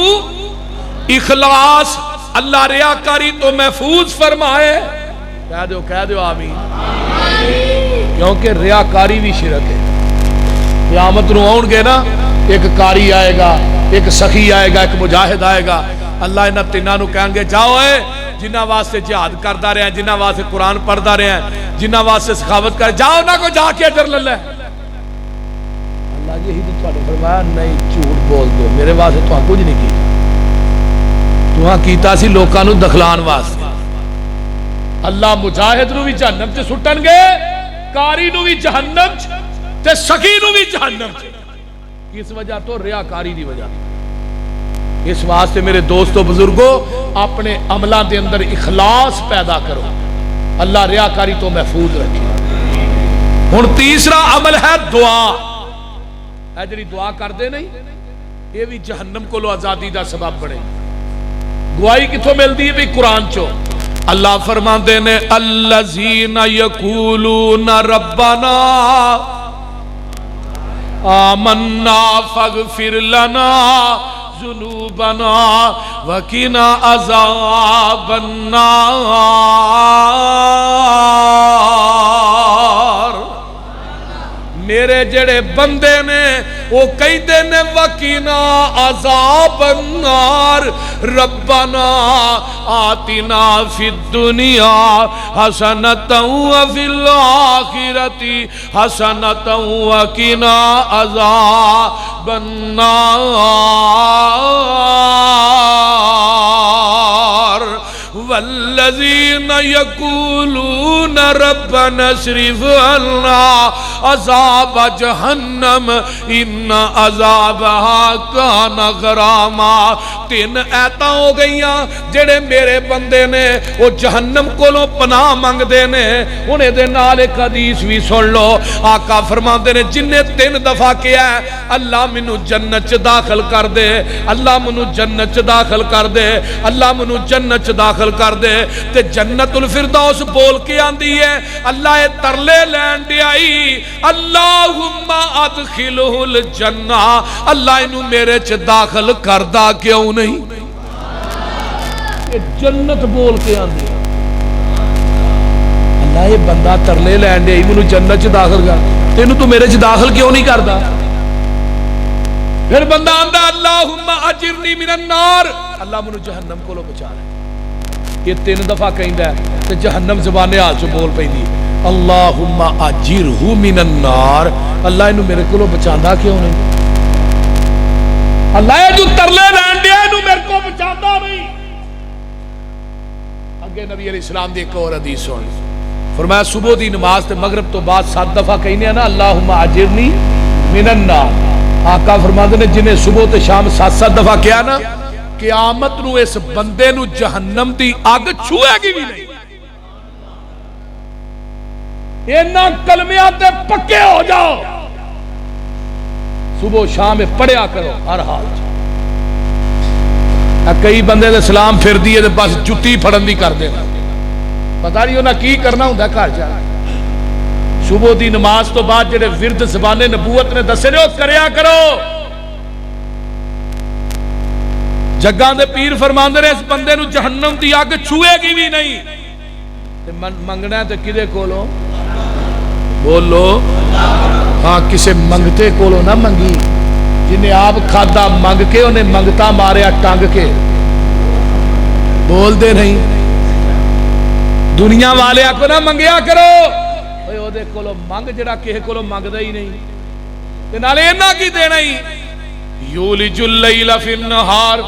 اخلاص اللہ ریاکاری تو محفوظ فرمائے کہہ دیو آمین کیونکہ ریاکاری بھی شرک ہے قیامت نو آؤں گے نا ایک قاری آئے گا، ایک سخی آئے گا، ایک مجاہد آئے گا. اللہ انہاں تیناں نوں کہیں گے جاؤ اے جنہاں واسطے جہاد کردا رہے ہیں، جنہاں واسطے قرآن پڑھدا رہے ہیں، جنہاں واسطے سخاوت کر، جاؤ نہ کو جا کے اجر لے لے. اللہ یہی تو تواڈے فرمایا نہیں جھوٹ بول دو، میرے واسطے تو کچھ نہیں کیتا، تو کیتا سی لوکاں نوں دخلان واسطے. اللہ مجاہد نو بھی جہنم چ سٹن گے، کاری نو بھی جہنم چ تے سخی نو بھی جہنم چ. اس وجہ تو ریاکاری دی وجہ. اس واسطے میرے دوستو بزرگو اپنے عملوں دے اندر اخلاص پیدا کرو، اللہ ریاکاری تو محفوظ رکھے. ہن تیسرا عمل ہے دعا. اے جڑی دعا کردے نہیں یہ بھی جہنم کو آزادی دا سبب بنے. گواہی کتھوں ملدی ہے بھی قرآن چو. اللہ فرماندے نے الذین یقولون ربنا آمنا فاغفر لنا ذنوبنا وقنا عذاب النار. میرے جڑے بندے نے وہ کہتے نے وقنا عذاب النار ربنا آتنا فی الدنیا حسنتا وفی الآخرۃ حسنتا وقنا عذاب النار. والذین یقولون ربنا اصرف عنا عذاب جہنم ان عذابها کان غراما. تین ایتاں ہو گئیاں جڑے میرے بندے نے وہ جہنم کولوں پناہ منگ دے نے. انہیں دے نال ایک حدیث بھی سن لو. آقا فرماندے نے جن نے 3 دفعہ کیا ہے اللہ منو جنت چ داخل کر دے، اللہ منو جنت چ داخل کر دے، اللہ منو جنت چ داخل کر دے. تے جنت الفردوس بول کے آندی ہے اللہ اے ترلے لین دی آئی اللہم ادخلہ الجنہ، اللہ انہوں میرے چ داخل کردہ کیوں نہیں. جنت بول کے آندی ہے اللہ یہ بندہ ترلے لین دی آئی منو جنت چ داخل کر، تینوں تو میرے چ داخل کیوں نہیں کردہ. پھر بندہ آندہ اللہم اجرنی من النار، اللہ منو جہنم کو لو بچا رہے. یہ 3 دفعہ کہیں ہے تو جہنم زبانے آج جو بول پہی دی اللہم اجرہو من النار، اللہ انہوں میرے کو بچاندہ کیوں نہیں. اللہ جو ترلے رہن دیا انہوں میرے کو بچاندہ نہیں. اگے نبی علیہ السلام دی ایک اور حدیث ہوئی فرمایا صبح دی نماز تے مغرب تو بعد 7 دفعہ کہنے ہیں نا اللہم اجرنی من النار. آقا فرماتے نے جنہیں صبح تے شام 7 دفعہ کیا نا قیامت نو اس بندے نو جہنم دی آگ چھوئے گی بھی نہیں. اینا کلمیات پکے ہو جاؤ، صبح و شام میں پڑھیا کرو ہر حال. کئی بندے دے سلام پھر دیئے دے بس جتی پھڑن دی کر دینا، پتہ نہیں ہونا کی کرنا ہوں دا کار جا. صبح دی نماز تو بعد جڑے ورد زبان نبوت نے دسے رہے ہو کریا کرو. جگاں دے پیر فرماندے نے اس بندے نو جہنم دی آگ چھوئے گی بھی نہیں. منگنا ہے تو کدے کولو بولو ہاں کسے منگتے کولو نہ منگی، جنہیں آپ کھادا منگ کے انہیں منگتا ماریا ٹانگ کے. بول دے نہیں دنیا والے کو نہ منگیا کرو. او دے کولو منگ جڑا کہے کولو منگ دا ہی نہیں تے نالے انہا کی دینا ہی. یولج اللیل فی النہار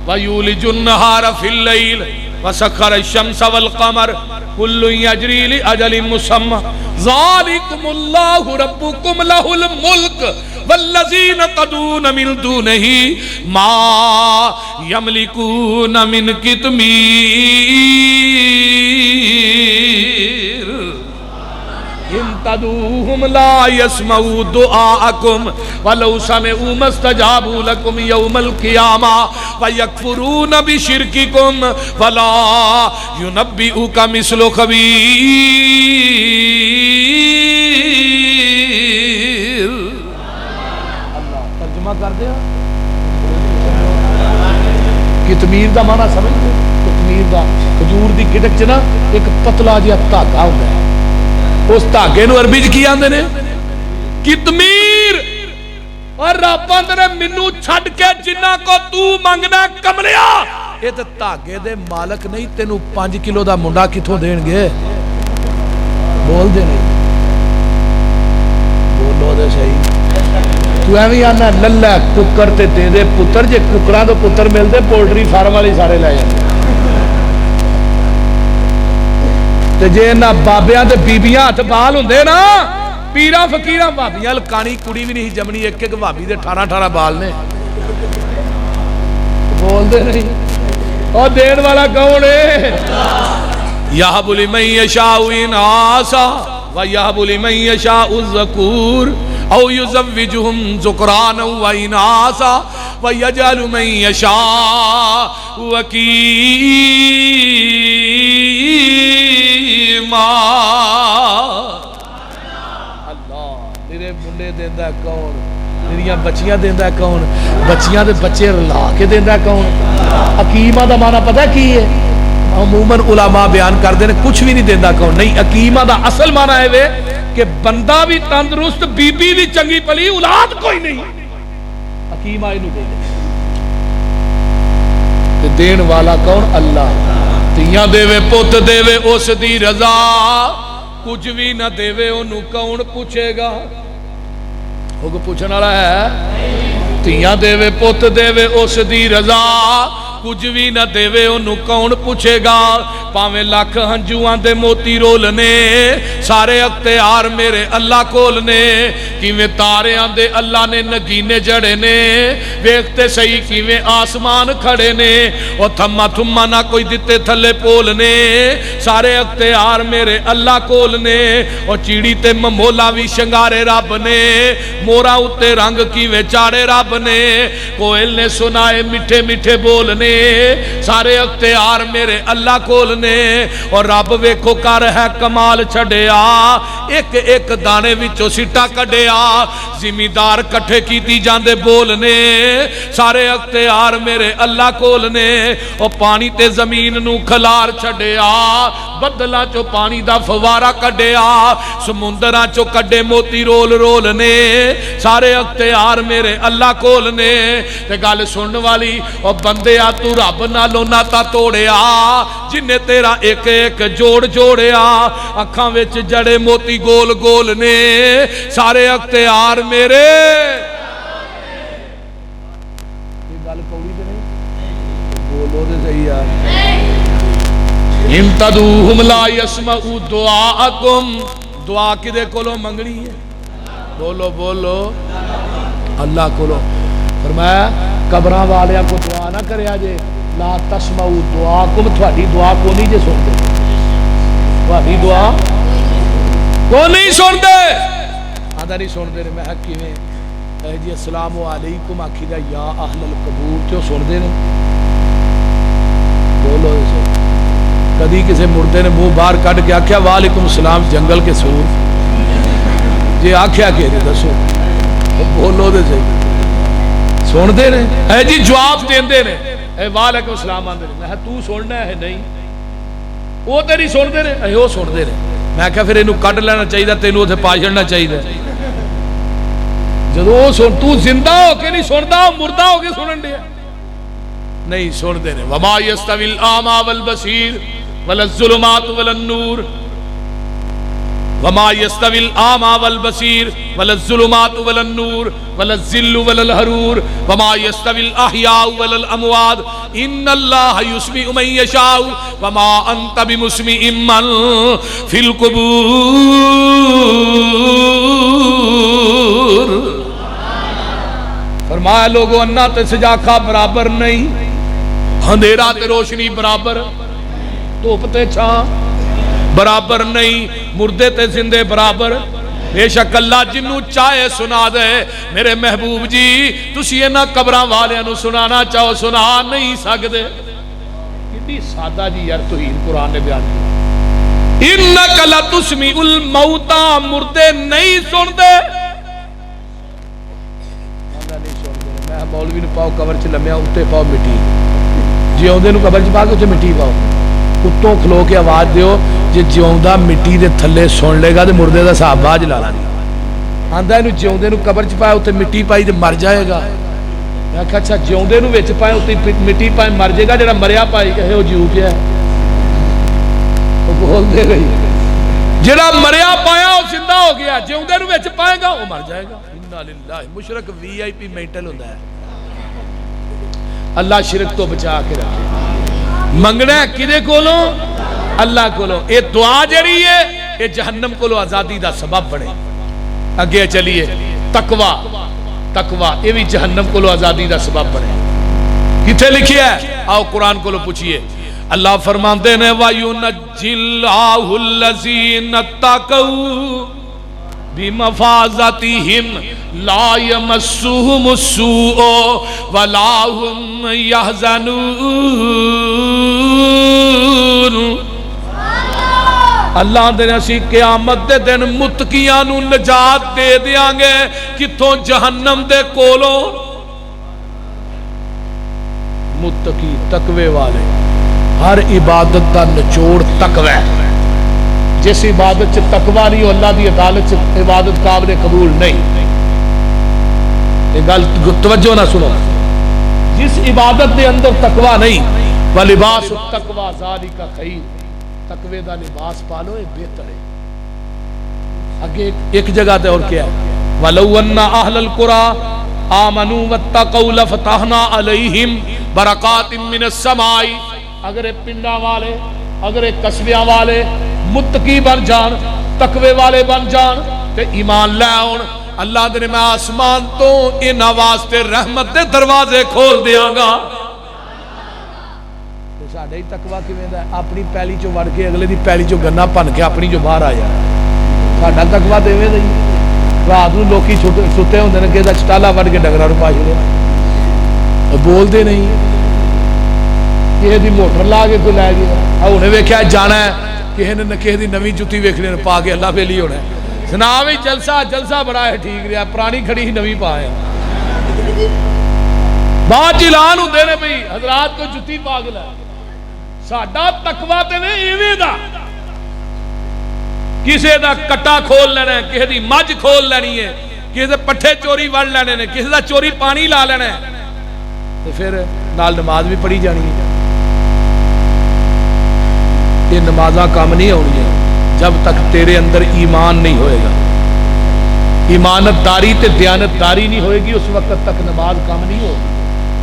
وَيُولِجُ النَّهَارَ فِي اللَّيْلِ وَسَخَّرَ الشَّمْسَ وَالْقَمَرَ كُلٌّ يَجْرِي لِأَجَلٍ مُّسَمًّى ذَلِكُمُ اللَّهُ رَبُّكُمْ لَهُ الْمُلْكُ وَالَّذِينَ تَدْعُونَ مِن دُونِهِ مَا يَمْلِكُونَ مِن قِطْمِيرٍ إِن تَدْعُوهُمْ لَا يَسْمَعُوا دُعَاءَكُمْ وَلَوْ سَمِعُوا مَا اسْتَجَابُوا لَكُمْ يَوْمَ الْقِيَامَةِ وَيَكْفُرُونَ بِشِرْكِكُمْ وَلَا يُنَبِّئُكَ مِثْلُ خَبِيرٍ. اللہ ترجمہ کر دیا. قطمیر دا معنی سمجھ گئے؟ قطمیر دا کھجور دی گٹک چ نا ایک پتلا جہا دھاگا ہوندا ہے، اس دھاگے نو عربی چ کی آندے نے قطمیر. اور رب اندر مینوں چھڈ کے جنہ کو تو منگنا کملیا یہ تے دھاگے دے مالک نہیں تینوں 5 کلو دا منڈا کتھوں دین گے بول دے نہیں بولو دے صحیح تو ایویں آنا للہ ککر تے دے دے پتر جے ککراں تو پتر ملدے پولٹری فارم والی سارے لے جاندے تے جے نہ بابیاں تے بیبیاں ہتھ بال ہوندے نا پیراں فقیراں بھابیاں لکانی کڑی بھی نہیں جمنی ایک ایک بھابی دے 18 بال نے بول دے نہیں اور دین والا کون ہے یہب لمن یشاء اناسا ویہب لمن یشاء الذکور او یزوجہم ذکرانا و اناسا ویجعل من یشاء وکیما اللہ میرے منڈے دیندہ کون میریاں بچیاں دیندہ کون بچیاں دے بچے رلا کے دیندہ کون حکیمہ دا معنی پتہ کی ہے عموماً علماء بیان کر دینے کچھ بھی نہیں دیندہ کون نہیں حکیمہ دا اصل معنی ہے وہ کہ بندہ بھی تندرست بی بی بھی چنگی پلی اولاد کوئی نہیں حکیمہ انہوں دے دے دین والا کون اللہ تیاں دے وے پوت دے وے اس دی رضا کچھ بھی نہ دے وے انہوں کون پوچھے گا وہ پوچھنے والا ہے تیاں دے وے پوت دے وے اس دی رضا کچھ بھی نہ دے وے انہوں کون پوچھے گا پاویں لاکھ ہنجوان دے موتی رولنے سارے اختیار میرے اللہ کولنے کیویں تارے آندے اللہ نے نگینے جڑے نے ویکھتے صحیح کیویں آسمان کھڑے نے اور تھما تھما نہ کوئی دیتے تھلے پولنے سارے اختیار میرے اللہ کولنے اور چیڑی تے ممولا بھی شنگارے رب نے مورا اتے رنگ کیویں چاڑے رب نے کوئل نے سنائے میٹھے میٹھے بولنے سارے اختیار میرے اللہ کولنے اور رب ویکھو کر ہے کمال چھڑیا ایک ایک دانے وچوں سٹا کڈیا زمیندار کٹھے کیتی جاندے بولنے سارے اختیار میرے اللہ کولنے اور پانی تے زمین نو کھلار چھڑیا بدلاں چو پانی دا فوارہ کڈیا سمندراں چو کڈے موتی رول رولنے سارے اختیار میرے اللہ کولنے تے گل سنن والی اور بندیا تو رب نالوں ناتا توڑیا جن نے تیرا ایک ایک جوڑ جوڑیا اکھاں وچ جڑے موتی گول گول نے سارے اختیار میرے یہ گل کوئی تے نہیں بولو تے صحیح یار ان تدعوہم لا یسمعوا دعاءکم دعا کدے کولوں منگنی ہے بولو بولو اللہ کولوں فرمایا قبراں والیاں کو دعا نہ کریا جے لا تسمعوا دعاکم تھوڑی دعا کو نہیں جے سن دے تھوڑی دعا کو نہیں سن دے آدھا نہیں سن دے میں حق میں اے جی السلام علیکم آکھی دا یا اہل القبور کیوں سن دے بولو اسے کدی کسی مردے نے منہ باہر کٹ کے آکھیا وعلیکم السلام جنگل کے سور جی آکھیا کہ دسو بولو دے صحیح سن دے رہے اے جی جواب دین دے رہے اے وعلیکم السلام آن دے رہے میں تو سننا ہے نہیں وہ تیری سن دے رہے اے وہ سن دے رہے میں کہا پھر انہوں کٹ لینا چاہیے تینوں اتھے پا چھڑنا چاہیے جدو وہ سن تو زندہ ہو کے نہیں سندا مردہ ہو کے سنن دے نہیں سن دے رہے وما یستوی الاعمی والبصیر ولا الظلمات ولا النور وما يستوي الأعمى والبصير ولا الظلمات ولا النور ولا الظل ولا الحرور وما يستوي الأحياء ولا الأموات إن الله يسمع من يشاء وما أنت بمسمع من في القبور فرمایا لوگوں انا تے سجاکھا برابر نہیں اندھیرا تے روشنی برابر دھوپ تے چھاں برابر نہیں مردے تے زندے برابر بے شک اللہ جنوں چاہے سنا دے میرے محبوب جی تسی اینا قبراں والیاں نو سنانا چاہو سنا نہیں سکدے کتنی سادہ جی یار توہین قرآن نے بیان کیا انک لتسمع الموتى مردے نہیں سن دے میں مولوی نو پاؤ قبر چ لمیا اتے پاؤ مٹی جی اوندے نو قبر چ پا کے تے مٹی پاؤ اتوں کھلو کے آواز دیو جی جیوندا مٹی دے تھلے سن لے گا تے مردے دا صاحب باج لا لا آندا اینو جیوندے نو قبر چ پایا اوتے مٹی پائی تے مر جائے گا. میں کہا اچھا جیوندے نو وچ پایا اوتے مٹی پائی مر جائے گا, جڑا مریا پائی کہ او جیو پیا ہے. او بول دے رہی جڑا مریا پایا او زندہ ہو گیا, جیوندے نو وچ پائے گا او مر جائے گا. انا للہ. مشرک وی آئی پی مینٹل ہوندا ہے. اللہ شرک تو بچا کے رکھے. منگنا ہے کدے کولوں؟ اللہ کولوں. اے دعا جڑی ہے اے جہنم کولوں آزادی دا سبب بنے. اگے چلیے تقوی. تقوی یہ بھی جہنم کولوں آزادی دا سبب بنے. کتھے لکھیا ہے؟ آؤ قرآن کولوں پوچھئے. اللہ فرماندے نے وَيُنَجِّ اللَّهُ الَّذِينَ اتَّقَوْا بِمَفَازَتِهِمْ لَا يَمَسُّهُمُ السُّوءُ وَلَا هُمْ يَحْزَنُونَ. اللہ دے اسی قیامت دے دن متقیاں نو نجات دے دیاں گے. کتھوں؟ جہنم دے کولوں. متقی تقوی والے. ہر عبادت دا نچوڑ تقوی ہے. جس عبادت چ تقوی نہیں ہو اللہ دی عدالت چ عبادت قابل قبول نہیں. یہ گل توجہ نہ سنو. جس عبادت دے اندر تقوی نہیں وَلِبَاسُ التَّقْوَى ذَلِكَ خَيْرٌ. تقوی دا لباس پالو یہ بہتر ہے. آگے ایک جگہ تے اور کیا ہے وَلَوْ أَنَّ أَهْلَ الْقُرَىٰ آمَنُوا وَاتَّقَوْا لَفَتَحْنَا عَلَيْهِمْ بَرَكَاتٍ مِّنَ السَّمَاءِ. اگر پنڈاں والے اگر قصبیاں والے متقی بن جان تقوی والے بن جان تے ایمان لے آن, اللہ دے میں آسمان تو انہاں واسطے رحمت دے دروازے کھول دیاں گا. ساڈا ہی تقوی کیویں دا ہے؟ اپنی پیلی چوں وڑ کے اگلے دی پیلی چوں گنا بھن کے اپنی جو باہر آیا. ساڈا تقوی تے ایویں دا ہی. رات نوں لوکی ستے ہوندے نے کہ دا چٹالا وڑ کے ڈنگراں نوں پا چھڑے. بول دے نہیں. کسی دی موٹر لا کے کوئی لے گیا. ہن ویکھیا جانا ہے کسی نے کسی دی نویں جُتی ویکھنے نے پا کے اللہ ویلی ہونا ہے. سنا وی جلسہ بڑا ہے ٹھیک رہا پرانی کھڑی ہی نویں پائے. بعد اعلان ہوندے نے بھئی حضرات کو جُتی پا کے لے. ساڈا تقوی تے نے ایویں دا کسے دا کٹا کھول لینا ہے, کسے دی مجھ کھول لینی ہے, کسے دے پٹھے چوری وڑ لینے نے, کسے دا چوری پانی لا لینا ہے. تو پھر نال نماز بھی پڑھی جانی ہے. یہ نمازاں کام نہیں ہونی ہے جب تک تیرے اندر ایمان نہیں ہوئے گا. ایمانت داری تے دیانت داری نہیں ہوئے گی اس وقت تک نماز کام نہیں ہوگی.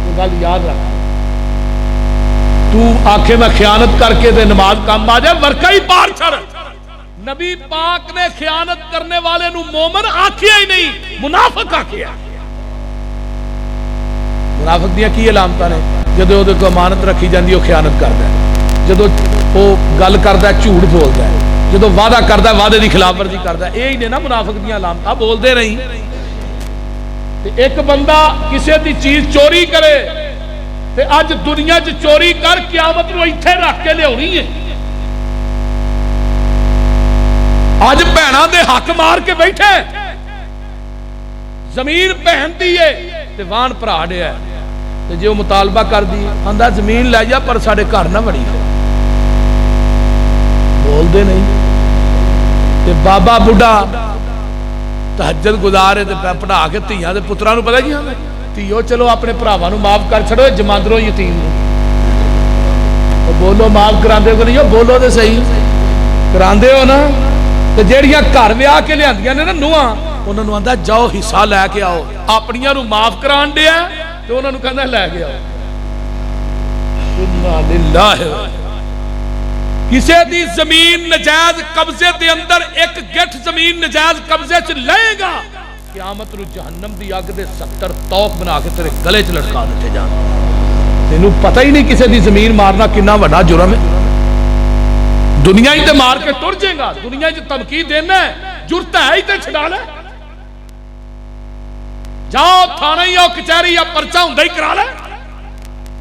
تو گل یاد رکھ. تو آنکھیں میں خیانت کر کے دے نماز کام آ جائے ورکہ ہی پار چھڑ. نبی پاک نے خیانت کرنے والے نو مومن آکھیا ہی نہیں, منافق آکھیا. منافق دیاں کی علامتاں نے؟ جدوں دے کو امانت رکھی جاندی او خیانت کردا ہے, جدوں او گل کردا ہے جھوٹ بولدا ہے, جدوں وعدہ کردا ہے وعدے دی خلاف ورزی کردا ہے. یہی نے نا منافق دیاں علامتاں. بول دے نہیں. تے ایک بندہ کسے دی چیز چوری کرے تے اج دنیا چ چوری کر قیامت نو ایتھے رکھ کے لیاونی ہے. اج بہناں دے حق مار کے بیٹھے, زمین بہن دی ہے تے وان بھرا ڈیا ہے. تے جے وہ مطالبہ کر دی آندا زمین لے جا پر ساڈے گھر نہ وڑی. بول دے نہیں. تے بابا بڈھا تہجد گزارے تے پڑھا کے دھیاں دے پتراں نوں پتہ کی آندا تیو چلو اپنے بھراواں نوں معاف کر چھڑو جماندروں یتیم نوں. بولو معاف کراندے ہو نہیں؟ بولو تے صحیح کراندے ہو نا. تے جیڑیاں گھر ویاہ کے لیاندیاں نے نا نواں انہاں نوں آندا جاؤ حصہ لے کے آؤ. اپنیاں نوں معاف کران دیا تے انہاں نوں کہندا لے کے آؤ. انا للہ. کسے دی زمین نجائز قبضے دے اندر ایک گٹھ زمین نجائز قبضے چ لے گا قیامت نو جہنم دی اگ دے 70 توق بنا کے تیرے گلے چ لٹکا دتے جان. تینوں پتہ ہی نہیں کسے دی زمین مارنا کنا بڑا جرم ہے. دنیا ہی تے مار کے ٹر جائے گا, دنیا ہی دھمکی دینا ہے, جرت ہے ہی تے چھڈا لے. جاؤ تھانے یا کچہری یا پرچہ ہوندا ہی کرا لے.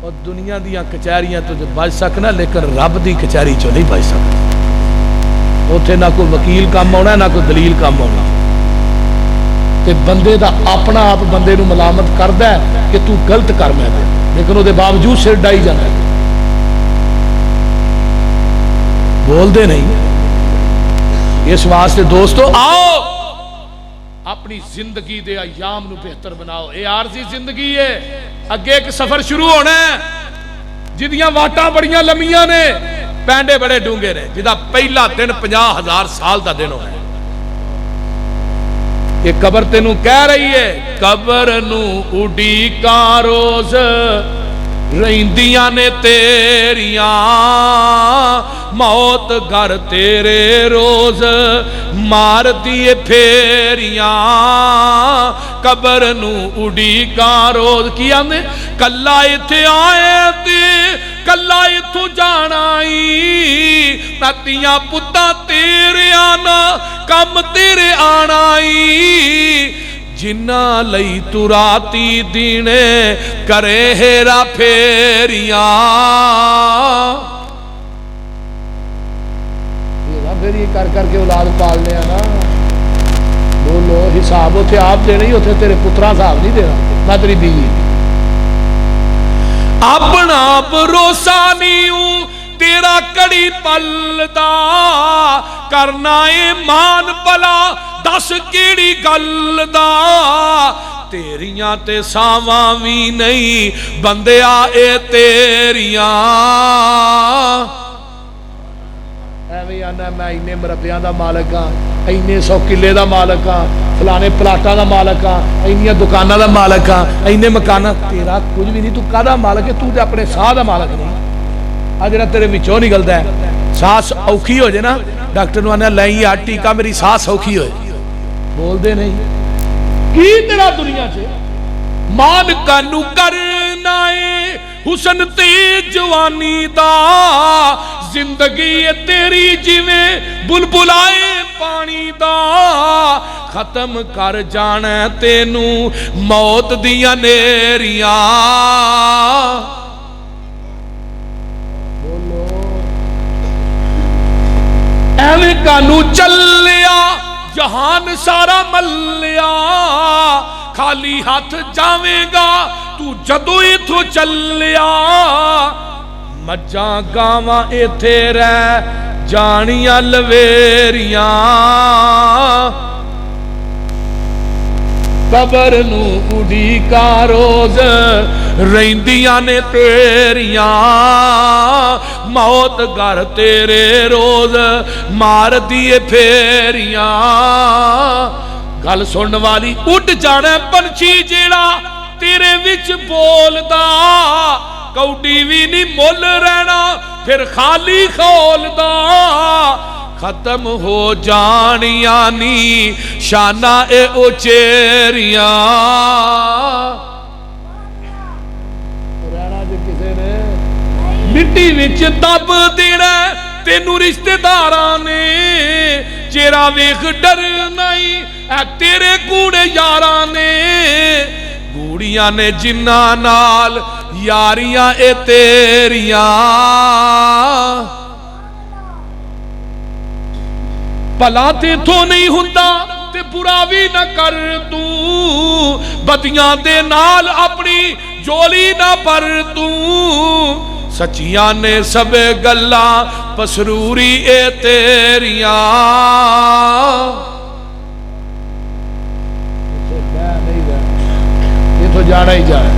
اور دنیا دیاں کچہریاں تو بچ سکنا لیکن رب دی کچہری چوں نہیں بچ سکنا. اوتھے نہ کوئی وکیل کام آنا نہ کوئی دلیل کام آنا. تے بندے دا اپنا آپ بندے نو ملامت کردا ہے کہ تو غلط کر میں دے, لیکن او دے باوجود سر ڈائی جاندا ہے. بول دے نہیں. اس واسطے دوستو آؤ اپنی زندگی دے ایام نو بہتر بناؤ. اے عارضی زندگی ہے, اگے ایک سفر شروع ہونا ہے جدیاں واٹاں بڑیاں لمیاں نے, پینڈے بڑے ڈونگے نے, جدا پہلا دن 50,000 سال دا دن ہونا ہے. یہ قبر تینوں کہہ رہی ہے, قبر نو اڈیکاں روز رہندیاں نے تیریاں, موت گھر تیرے روز مار دیے پھیریاں. قبر نو اڈیکاں روز کی آنے کلا ایتھے آئے تے کلا ایتھوں جانائی, نتیاں پتاں تیرے آنا کم تیرے آنائی, جنہ لئی تو راتی دینے کرے ہیرا پھیریاں. ہیرا پھیری کر کر کے اولاد پالنے ہیں نا. بولو حساب ہوتے آپ دے نہیں ہوتے, تیرے پترہ صاحب نہیں دینا, نہ تیری بیوی. اپنا بھروسہ نہیں ہوں تیرا کڑی پلدا, کرنا ایمان بلا دس کیڑی گل دا, تیریاں تے ساواں وی نہیں بندیا اے تیریاں. ایویں آنا میں اینے مربیاں دا مالک ہاں, اینے 100 کلے دا مالک ہاں, فلانے پلاٹاں دا مالک ہاں, اینیاں دکاناں دا مالک ہاں, اینے مکاناں. تیرا کچھ بھی نہیں, تو کہدا مالک ہے, تو تے اپنے ساہ دا مالک نہیں. آ جڑا تیرے وچوں نکلدا ہے سانس اوکھی ہو جائے نا, ڈاکٹر نو آنا لائیں یار ٹیکا میری سانس اوکھی ہوئے, بول دے نہیں کی تیرا دنیا سے مان کانو کرنا ہے حسن تے جوانی دا, زندگی تیری جویں بلبلائے پانی دا, ختم کر جانا تینو موت دیاں نیریاں. ایویں کانو چلیا جہان سارا ملیا, خالی ہاتھ جاویں گا تو جدو ایتھو چلیا, مجھاں گاواں ایتھے رہ جانیاں لویریاں. قبر نو اڈیکاں روز رہندیاں نے تیریاں, موت گھر تیرے روز مار دیے پھیریاں. گل سن والی اڈ جانا پنچھی جیڑا تیرے وچ بولدا, کوڈی وی نہیں مول رہنا پھر خالی کھولدا, ختم ہو جانیاں نی شانہ اے اچیریاں. رہنا جو کسے نے مٹی وچ دب دینا تینو رشتہ داراں نے, چہرہ ویکھ ڈر نہیں اے تیرے کوڑے یاراں نے, گوڑیاں نے جنہاں نال یاریاں اے تیریاں. پلا تے تھو نہیں ہوندا تے برا بھی نہ کر تو, بدیاں دے نال اپنی جولی نہ پر تو, سچیاں نے سب گلاں پسروری اے تیریاں. یہ تو جانا ہی جائے,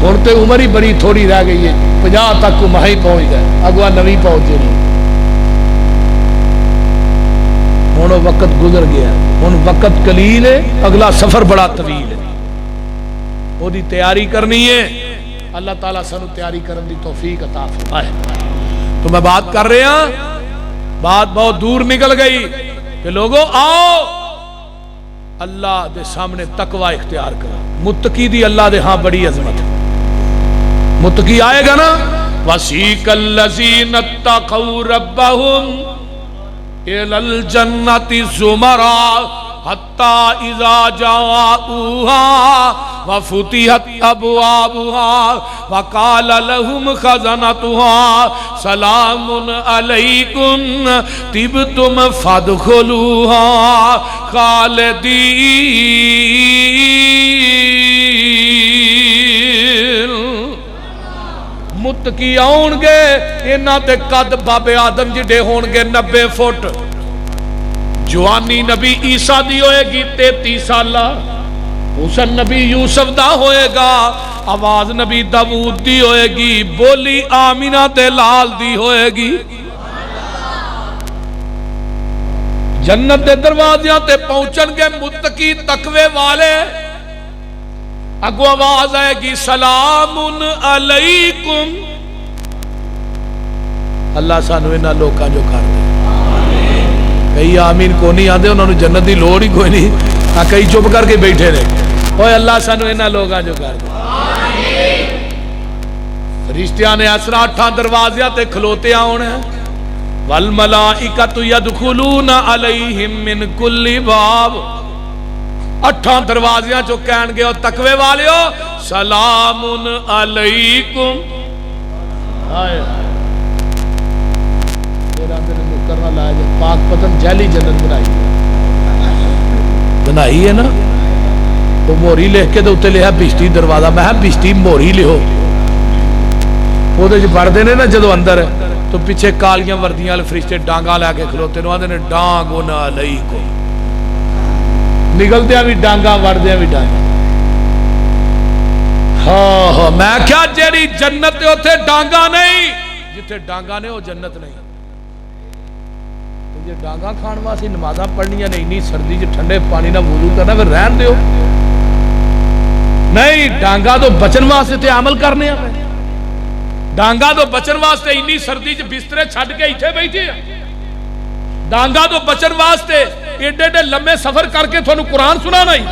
ہن تے عمر ہی بڑی تھوڑی رہ گئی ہے, 50 تک مہی پہنچ گئے, اگوا نویں پہنچے نہیں. ہن وقت گزر گیا, ہن وقت قلیل ہے, اگلا سفر بڑا طویل ہے, وہ دی تیاری کرنی ہے. اللہ تعالیٰ سانو تیاری کرن دی توفیق عطا فرمائے. تو میں بات کر رہے ہیں, بات بہت دور نکل گئی کہ لوگوں آؤ اللہ دے سامنے تقوی اختیار کرو. متقی دی اللہ دے ہاں بڑی عظمت ہے. متقی آئے گا نا, وَسِيقَ الَّذِينَ اتَّقَوْا رَبَّهُمْ إِلَى الْجَنَّةِ زُمَرًا حَتَّى إِذَا جَاءُوهَا وَفُتِحَتْ أَبْوَابُهَا وَقَالَ لَهُمْ خَزَنَتُهَا سَلَامٌ عَلَيْكُمْ طِبْتُمْ فَادْخُلُوهَا خَالِدِينَ. متقی آؤں گے, انہاں دے قد بابے آدم جڑے ہون گے 90 فٹ, جوانی نبی عیسیٰ دی ہوئے گی 33 سالہ، حسن نبی یوسف دا ہوئے گا، آواز نبی داؤد دی ہوئے گی، بولی آمینہ تے لال دی ہوئے گی۔ جنت دے دروازیاں تے پہنچن گے متقی تقوی والے، اگو آواز آئے گی سلام علیکم۔ اللہ سانو انہاں لوکاں جو کر دے، کئی آمین کو نہیں آدھے، انہوں نے جنت دی لوڑ ہی کوئی نہیں، کئی چپ کر کے بیٹھے رہے۔ اوہ اللہ سانو انہاں لوکاں جو کر دے۔ فرشتیاں نے اسرا 8 دروازیاں تے کھلوتے آؤنے ہیں، والملائکۃ یدخلون علیہم من کل باب، 8 دروازیاں چو کہن گے اور تقوی والیو سلام علیکم۔ آئے تیرا دن کرنا لائے جب پاک پتن جیلی جنت بنائی ہے نا، تو موری لکھ کے تو اتنے لیا بشتی دروازہ، میں بشتی موری لہو، وہ جو بڑھ دینے نا جدو اندر تو پیچھے کالیاں وردیاں فرشتے ڈانگاں لے کے کھلوتے نو آدھے نے ڈانگون علیکم، نگلدیاں بھی ڈانگاں وردیاں بھی ڈانگاں۔ ہاں میں کیا جیڑی جنت ہوتے ڈانگاں نہیں، جتے ڈانگاں نے وہ جنت نہیں۔ تو یہ ڈانگاں کھان واسطے نمازاں پڑھنیاں نہیں، نہیں سردی جو ٹھنڈے پانی نہ وضو کرنا پھر رہن دیو، نہیں ڈانگاں تو بچن واسطے تے عمل کرنے ہیں، ڈانگا تو بچن واسطے انی سردی چ بسترے چھڈ کے ایتھے بیٹھے، ڈانگا تو بچن واسطے ایڈے ایڈے لمبے سفر کر کے تھانوں قرآن سنانا ہی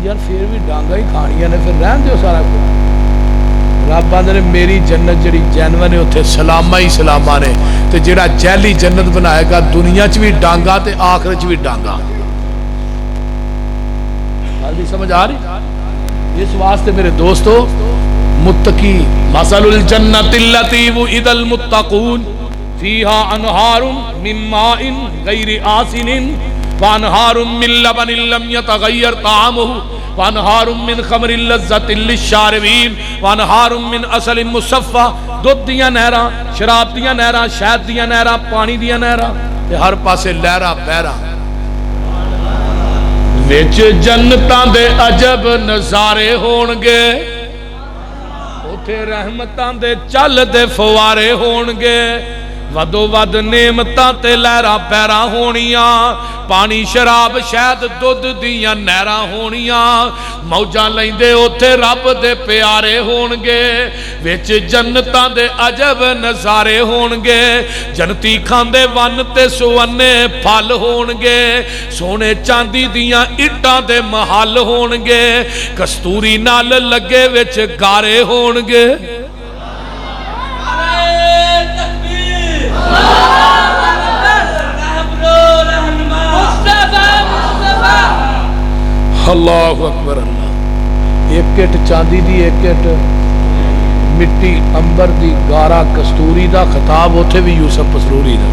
یار، پھر بھی ڈانگا ہی کھانیاں نے، پھر رہن دیو سارا کچھ۔ رب آندے نے میری جنت جڑی جینون ہے اوتھے سلامہ ہی سلامہ نے، تے جڑا جیلی جنت بنائے گا دنیا چ بھی ڈانگا تے آخرت چ بھی ڈانگا۔ حالی سمجھ آ رہی؟ اس واسطے میرے دوستو متقی مثل الجنت التي وعد المتقون فيها انہار من ماء غیر آسن وانہار من لبن لم يتغیر طعامه وانہار من خمر لذة للشاربین وانہار من عسل مصفى، دودھ دیاں نہراں، شراب دیاں نہراں، شہد دیاں نہراں، پانی دیاں نہراں، تے ہر پاسے لہراں بہراں، وچ جنتاں دے عجب نظارے ہون گے، اوتھے رحمتاں دے چل دے فوارے ہون گے، ودو ود نعمتاں تے لہراں پیراں ہونیاں، پانی شراب شہد دودھ دیاں نہراں ہونیاں، موجاں لیندے اوتھے رب دے پیارے ہون گے، وچ جنتاں دے عجب نظارے ہون گے، جنتی کھاندے ون تے سونے پھل ہون گے، سونے چاندی دیاں اٹاں دے محل ہون گے، کستوری نال لگے وچ گارے ہون گے۔ اللہ اکبر اللہ، ایک کٹ چاندی دی، ایک کٹ مٹی امبر دی، گارا کستوری دا، خطاب ہوتے بھی یوسف پسروری دا،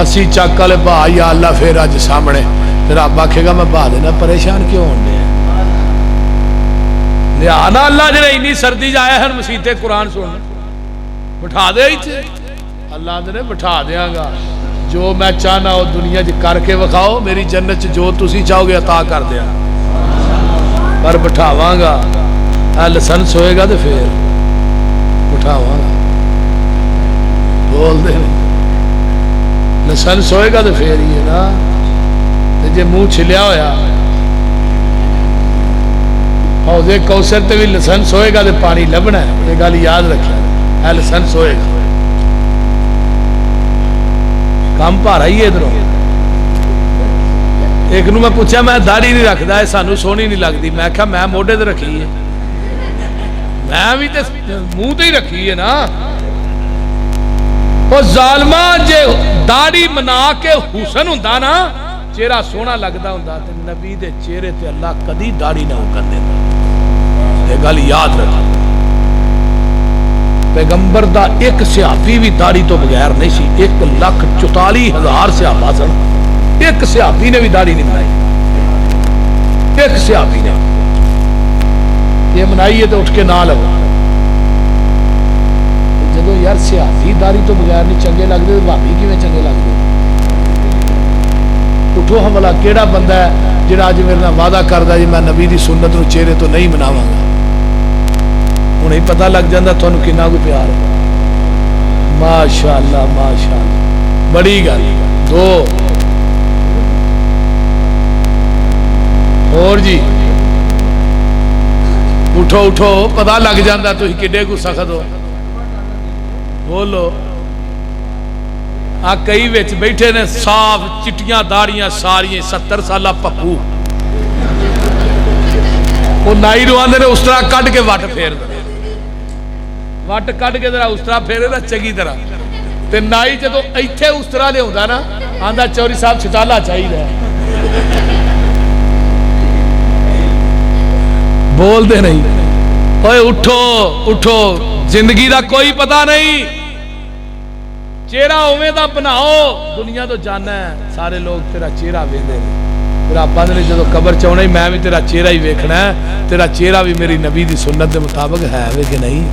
اسی چاک والے بھا یا اللہ پھر اج سامنے پھر آپ آکھے گا میں بھا دینا پریشان کیوں ہونے ہیں لہذا اللہ جنہیں انی سردی جائے ہیں مسیحتے قرآن سن بٹھا دے ہی تھے، اللہ نے بٹھا دیا گا، جو میں چاہنا ہو دنیا جی کر کے وکھاؤ، میری جنت جو تسی چاہو گے عطا کر دیا، پر بٹھاواں گا لسنس ہوئے گا تو پھر بٹھاواں گا، بول دے لسنس ہوئے گا تو پھر ہی ہے نا، جے منہ چھلیا ہویا حوضے کوثر تے بھی لسنس ہوئے گا تو پانی لبنا ہے، یہ گل یاد رکھیں، لسنس ہوئے گا، کام پا رہی ہے ادھروں۔ ایک نو میں پوچھا میں داڑھی نہیں رکھدا ہے، سانو سونی نہیں لگتی، میں کہا میں موڈے تے رکھی ہے، میں بھی تے منہ تے ہی رکھی ہے نا، وہ ظالمہ جے داڑھی منا کے حسن ہوندا نا، چہرہ سونا لگدا ہوندا تے نبی دے چہرے تے اللہ کدی داڑھی نہ کر دیندا، یہ گل یاد رکھ۔ پیغمبر دا ایک صحابی بھی داڑھی تو بغیر نہیں سی، 1,44,000 صحابہ سن، ایک صحابی نے بھی داڑھی نہیں بنائی، ایک صحابی نے، یہ منائی ہے تو اٹھ کے نہ لو، جدو یار صحابی داڑھی تو بغیر نہیں چنگے لگتے تو بھابی کیویں چنگے لگتے، اٹھو حملہ کیڑا بندہ ہے جڑا اج میرے نال وعدہ کردا جی میں نبی دی سنت نو چہرے تو نہیں مناواں گا. ہن ہی پتہ لگ جاندا تھانوں کنا کوئی پیار ہے. ماشاءاللہ ماشاءاللہ بڑی گل. دو اور جی اٹھو اٹھو پتہ لگ جاندا تسی کڈے کو سخت ہو. بولو آ کئی وچ بیٹھے نے صاف چٹیاں داڑیاں ساریاں 70 سالہ پپو وہ نائی رو آندے نے اس طرح کٹ کے وٹ پھیر دے وٹ کٹ کے ذرا اس طرح پھیرے نا چنگی طرح تے نائی جدوں ایتھے اس طرح لے ہوندا نا آندا چوری صاحب چھتالا چاہیے بول دے نہیں. اوے اٹھو اٹھو زندگی دا کوئی پتہ نہیں. چہرہ اوویں دا بناؤ. دنیا تو جانا ہے سارے لوگ تیرا چہرہ ویندے نے. تیرا بند نے جدوں قبر چ ہونا میں بھی تیرا چہرہ ہی ویکھنا ہے. تیرا چہرہ بھی میری نبی دی سنت دے مطابق ہے وے کہ نہیں.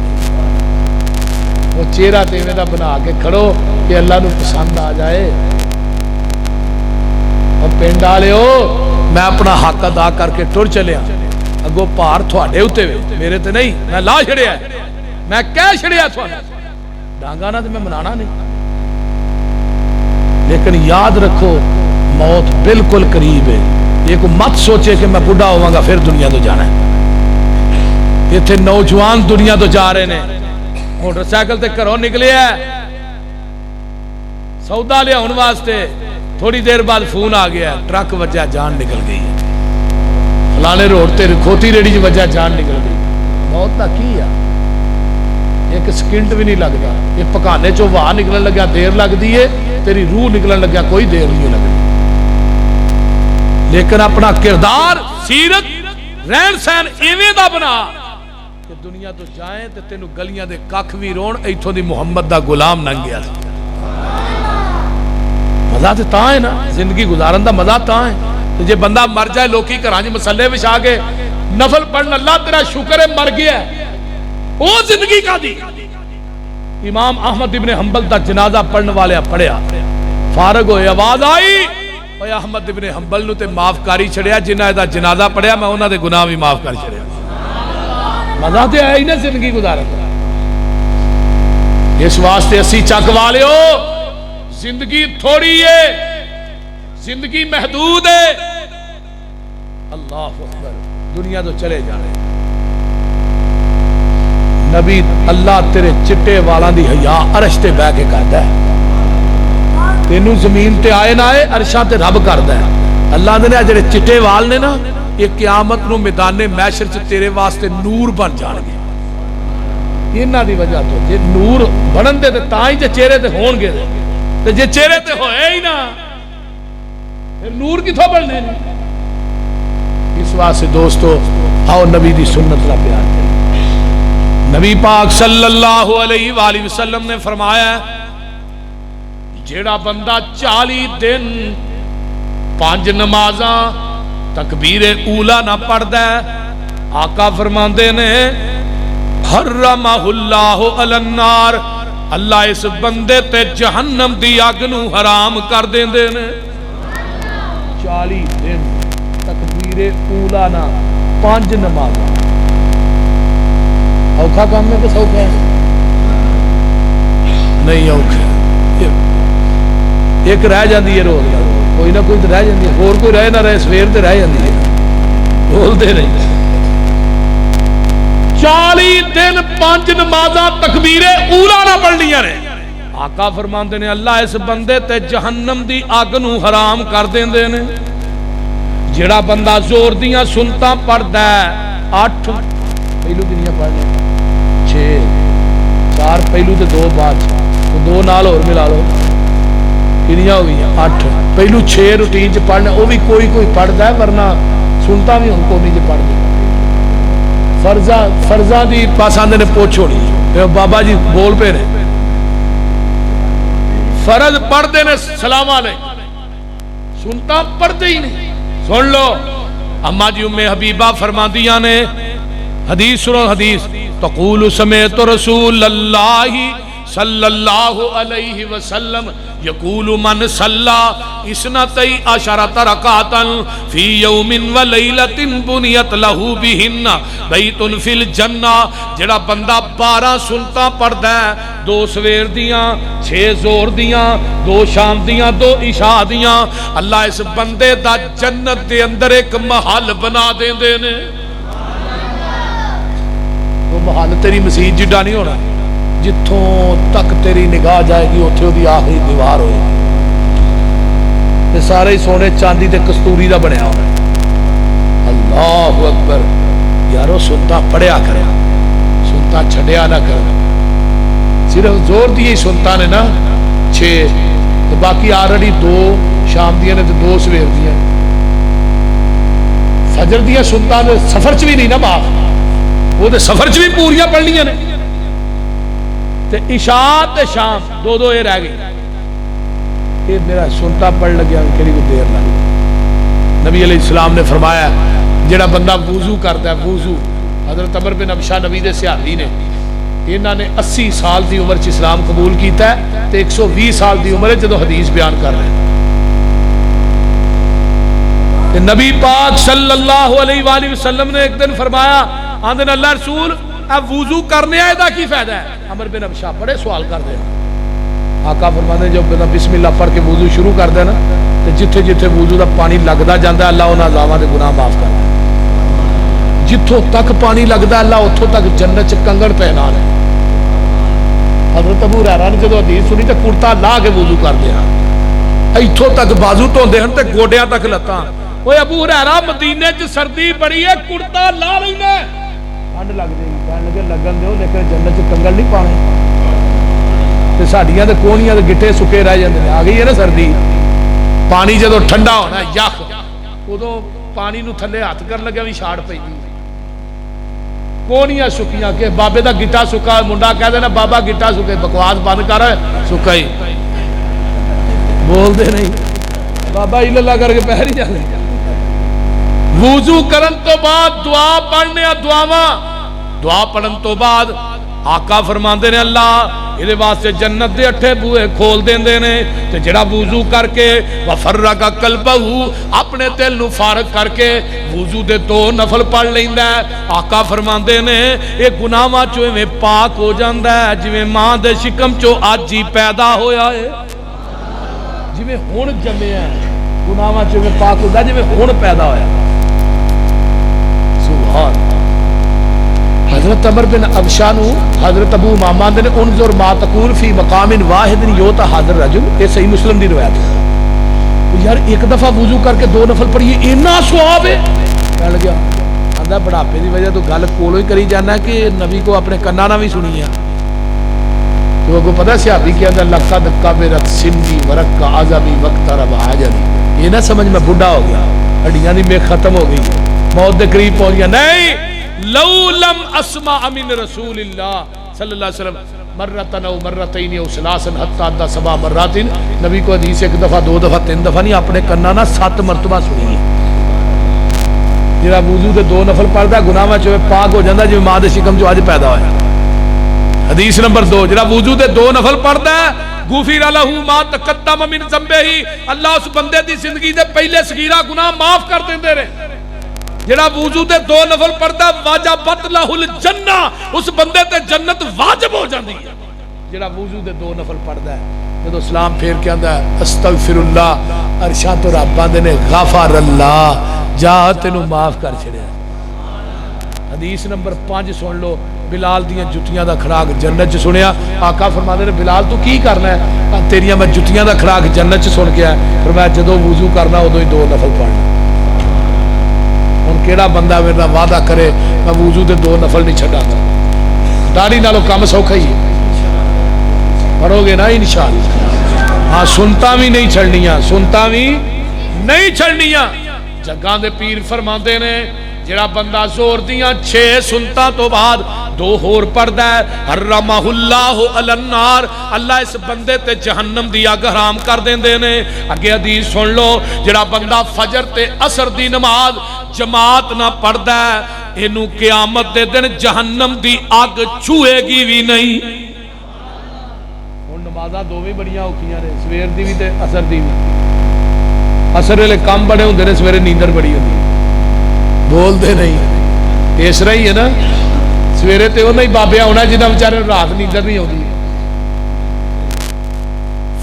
وہ چہرہ تے ایویں دا بنا کے کھڑو کہ اللہ نو پسند آ جائے. اور پنڈ والےو میں اپنا حق ادا کر کے ٹر چلیا. اگو پار تھوڑے ہوتے ہوئے میرے تے نہیں. میں لا چھڑیا میں کہہ چھڑیا تھوڑا ڈانگا نہ تے میں منانا نہیں. لیکن یاد رکھو موت بالکل قریب ہے. یہ کو مت سوچے کہ میں بڑھا ہوں گا پھر دنیا تو جانا ہے. یہ تھے نوجوان دنیا تو جا رہے ہیں. موٹر سائیکل تے گھروں نکلے ہے سودا لیا ہون واسطے. تھوڑی دیر بعد فون آ گیا ٹرک وجہ جان نکل گئی ہے. فلانے روڈ تے کھوتی ریڑی وجہ جان نکل گئی. موت دا کی ہے ایک سکنٹ بھی نہیں لگتا. یہ پکانے چو واہ نکلن لگیا دیر لگ دی ہے. تیری روح نکلن لگیا کوئی دیر نہیں لگتی. لیکن اپنا کردار سیرت رہن سہن ایویں دا بنا کہ دنیا تو جائیں تے تینوں گلیاں دے ککھ وی رون ایتھوں دی محمد دا غلام ننگیا. مزہ تے تاں ہے نا زندگی گزارن دا مزہ تاں ہے. جے بندہ مر جائے لوکی گھراں وچ مسلے وچھا کے نفل پڑھن اللہ تیرا شکر ہے مر گیا ہے. او زندگی کا دی. امام احمد ابن حنبل دا جنازہ پڑھنے والے پڑھیا فارغ ہوئے آواز آئی اے احمد ابن حنبل نو تے معاف کاری چھڑیا جنہاں دا جنازہ پڑھیا میں انہاں دے گناہ بھی معاف کر چھڑیا. مزہ تے ہے ہی نا زندگی گزارن. اس واسطے اسی چک والے ہو زندگی تھوڑی ہے زندگی محدود ہے. اللہ اکبر دنیا تو چلے جا رہے. نبی اللہ تیرے چٹے والاں دی حیا عرش تے بہ کے کردا ہے. تینوں زمین تے آئے نہ آئے عرشاں تے رب کردا ہے. اللہ دے جڑے چٹے وال نے نا یہ قیامت نو میدان محشر چ تیرے واسطے نور بن جان گے. انہاں دی وجہ تو جے نور بنن دے تے تاں ہی جے چہرے تے ہون گے تے جے چہرے تے ہوئے ہی نہ پھر نور کتھوں بننے نے. اس واسطے دوستو آؤ نبی دی سنت دا بیان کریں. نبی پاک صلی اللہ علیہ وآلہ وسلم نے فرمایا جیڑا بندہ 40 دن 5 نمازاں تکبیر اولا نہ پڑھدا ہے آقا فرماندے نے حرمہ اللہ علی النار اللہ اس بندے تے جہنم دی اگ نو حرام کر دیندے نے. 40 دن تکبیر اولا نہ 5 نمازاں اوکھا کام میں کس اوکھا ہے نہیں اوکھا. ایک رہ جاندی ہے روز کوئی نہ کوئی رہ جاندی ہے. اور کوئی رہ نہ رہے سویر تے رہ جاندی ہے بولتے نہیں. 40 دن 5 نمازاں تکبیر اولا نہ پڑھنیاں نے. آقا فرماندے نے اللہ اس بندے تے جہنم دی اگ نو حرام کر دیندے نے. جڑا بندہ زور دیاں سنتاں پڑھدا ہے 8 پہلو کنیاں پڑھ لیں 6 4 پہلو تے 2 بعد 2 نال اور ملا لو کنیاں ہو گئی 8 پہلو 6 روٹین چ پڑھنا وہ بھی کوئی پڑھدا ہے ورنہ سنتا بھی ہن کو نہیں پڑھ دے. فرضاں دی پاس آندے نے پوچھو نہیں بابا جی بول پہ رہے فرض پڑھتے نے سلام علیکم سنتا پڑھتے ہی نہیں. سن لو اما جی ام حبیبہ فرماندیاں نے حدیث سنو حدیث تقول سمیت رسول اللہ صلی اللہ علیہ وسلم یقول من صلی اثنتی عشرۃ رکعۃ فی یوم ولیلۃ بنیت لہ بہن بیت فی الجنہ، جڑا بندہ 12 سنتاں پڑھدا ہے، 2 سویر دیاں، 6 زور دیاں، 2 شام دیاں، 2 عشاء دیاں، اللہ اس بندے دا جنت دے اندر ایک محل بنا دیندے نے۔ وہ محل تیری مسجد جڈا نہیں ہونا، جتھوں تک تیری نگاہ جائے گی اتھے دی آخری دیوار ہوئے گی، یہ سارے ہی سونے چاندی تے کستوری دا بنیا ہونا ہے۔ اللہ اکبر، یارو سنتا پڑھیا کرے، سنتا چھڑیا نہ کرے، صرف زور دی سنتا نے نا 6 تو باقی آلریڈی 2 شام دیاں نے تو 2 سویر دیاں، فجر دیاں سنتا نے سفر چ بھی نہیں نا معاف، وہ تے سفر چ بھی پوریاں پڑھنیاں نے، تے عشاء تے شام 2 یہ رہ گئی، یہ میرا سنتا پڑھ لگیا کہڑی کو دیر لگی۔ نبی علیہ السلام نے فرمایا جڑا بندہ وضو کرتا ہے، وضو، حضرت عمر بن ابشا نبی دے صحابی نے، انہاں نے 80 سال دی عمر چ اسلام قبول کیتا ہے تے 120 سال دی عمر جدو حدیث بیان کر رہے ہیں، نبی پاک صلی اللہ علیہ وآلہ وسلم نے ایک دن فرمایا، آندن اللہ رسول اب وضو کرنے آئے دا کی فائدہ ہے؟ عمر بن ابشا بڑے سوال کر دے، آقا فرماتے ہیں جب بسم اللہ پڑھ کے وضو شروع کر دے نا تو جتھے جتھے وضو دا پانی لگدا جاندا ہے اللہ انہاں عذاباں دے گناہ معاف کر دے، جتھوں تک پانی لگدا اللہ اتھوں تک جنت چ کنگڑ پہنا لے۔ حضرت ابو ہریرہ نے جدو حدیث سنی تے کرتا لا کے وضو کر دیا، ایتھوں تک بازو دھوندے ہن تے گوڈیاں تک لتاں، اوے ابو ہریرہ مدینے چ سردی بڑی ہے کرتا لا لینا، ٹھنڈ لگ جائے گی، کہنے لگے لگن دیو لیکن جنت چ کنگڑ نہیں پانے، تے ساڈیاں تے کونیاں تے گٹے سکے رہ جاندے نے، آ گئی ہے نا سردی، پانی جدو ٹھنڈا ہونا یخ ادو پانی نو تھلے ہاتھ کر لگا بھی چھاڑ پئی، کونیاں سکیاں کہ بابے دا گٹا سکا، منڈا کہہ دینا بابا گٹا سکے، بکواس بند کر سکا ہی بول دے نہیں، بابا اللہ کر کے پہر ہی جانے۔ وضو کرن تو بعد دعا پڑھنے، دعا پڑھن تو بعد آقا فرماندے نے اللہ یہ واسطے جنت دے 8 بوئے کھول دیندے نے، تے جڑا وضو کر کے وفرغ قلبہ اپنے دل نو فارغ کر کے وضو دے 2 نفل پڑھ لیندا ہے، آقا فرماندے نے یہ گناہاں چوں ایویں پاک ہو جاندا ہے جویں ماں دے شکم چوں اج ہی پیدا ہویا ہے، جویں ہن جمیا ہے، گناہاں چوں ایویں پاک ہوندا جویں ہن پیدا ہویا۔ سبحان حضرت عمر بن ابشا نو حضرت ابو امامہ نے انظر ما تقول فی مقام واحد یوتا حاضر رجل، یہ صحیح مسلم دی روایت ہے، یار ایک دفعہ وضو کر کے 2 نفل پڑھیے اتنا ثواب ہے، کہہ لگیا آندا بڑھاپے دی وجہ تو گل کولوں ہی کری جانا کہ نبی کو اپنے کناں نہ بھی سنی ہے، تو کو پتہ صحابی کیا ہے لقد کبرت سنی ورق عظمی وقت رب اجلی، یہ نہ سمجھ میں بڈھا ہو گیا، ہڈیاں دی میخ ختم ہو گئی، موت دے قریب پہنچ گیا، نہیں لو لم اسمع من رسول اللہ صلی اللہ علیہ وسلم مرتن او مرتین او ثلاثن حتی عدہ 7 مرات، نبی کو حدیث 1 دفعہ 2 دفعہ 3 دفعہ نہیں اپنے کناں نہ 7 مرتبہ سنی ہے، جڑا وضو دے 2 نفل پڑھدا گناہاں چوں پاک ہو جاندا جویں ماں دے شکم چوں اج پیدا ہویا۔ حدیث نمبر 2 جڑا وضو دے 2 نفل پڑھدا ہے غفر لہ ما تقدم من ذنبہ، اللہ اس بندے دی زندگی دے پہلے صغیرہ گناہ معاف کر دیندے رہے، جڑا وضو دے 2 نفل پڑھدا واجبت لہ الجنہ، اس بندے تے جنت واجب ہو جاندی ہے، جڑا وضو دے 2 نفل پڑھدا ہے جدوں سلام پھیر کے آندا ہے استغفر اللہ، عرشاں تو رب آندے نے غفر اللہ، جا تینوں معاف کر چھڑیا۔ حدیث نمبر 5 سن لو، بلال دیاں جتیاں دا کھڑاک جنت چ سنیا، آقا فرماندے نے بلال تو کی کرنا ہے؟ تیریاں میں جتیاں دا کھڑاک جنت چ سن کے آیا، فرمایا جدوں وضو کرنا ادوں ہی 2 نفل پڑھنا۔ ہن کیڑا بندہ میرے نال وعدہ کرے میں وضو دے 2 نفل نہیں چھڈاں گا؟ داڑھی نالوں کم سوکھا ہی ہے، پڑھو گے نا انشاءاللہ؟ ہاں سنتا بھی نہیں چھڑنیاں، سنتا بھی نہیں چھڑنیاں۔ جگاں دے پیر فرماندے نے جڑا بندہ زور دیاں 6 سنتاں تو بعد 2 ہور پڑھدا ہے حرمہ اللہ علی النار، اللہ اس بندے تے جہنم دی اگ حرام کر دیندے نے۔ اگے حدیث سن لو، جڑا بندہ فجر تے عصر دی نماز جماعت نہ پڑھدا ہے اینو قیامت دے دن جہنم دی اگ چھوئے گی بھی نہیں۔ نمازاں دوویں بڑیاں اوکھیاں نے سویر دی بھی تے اثر دی بھی اثر ویلے کم بڑے ہوندے نے سویرے نیندر بڑی ہوندی بولدے نہیں اس طرح ہی ہے نا سویرے تے انہاں ہی بابیا ہونا جنہاں بیچارے رات نیندر نہیں ہوندی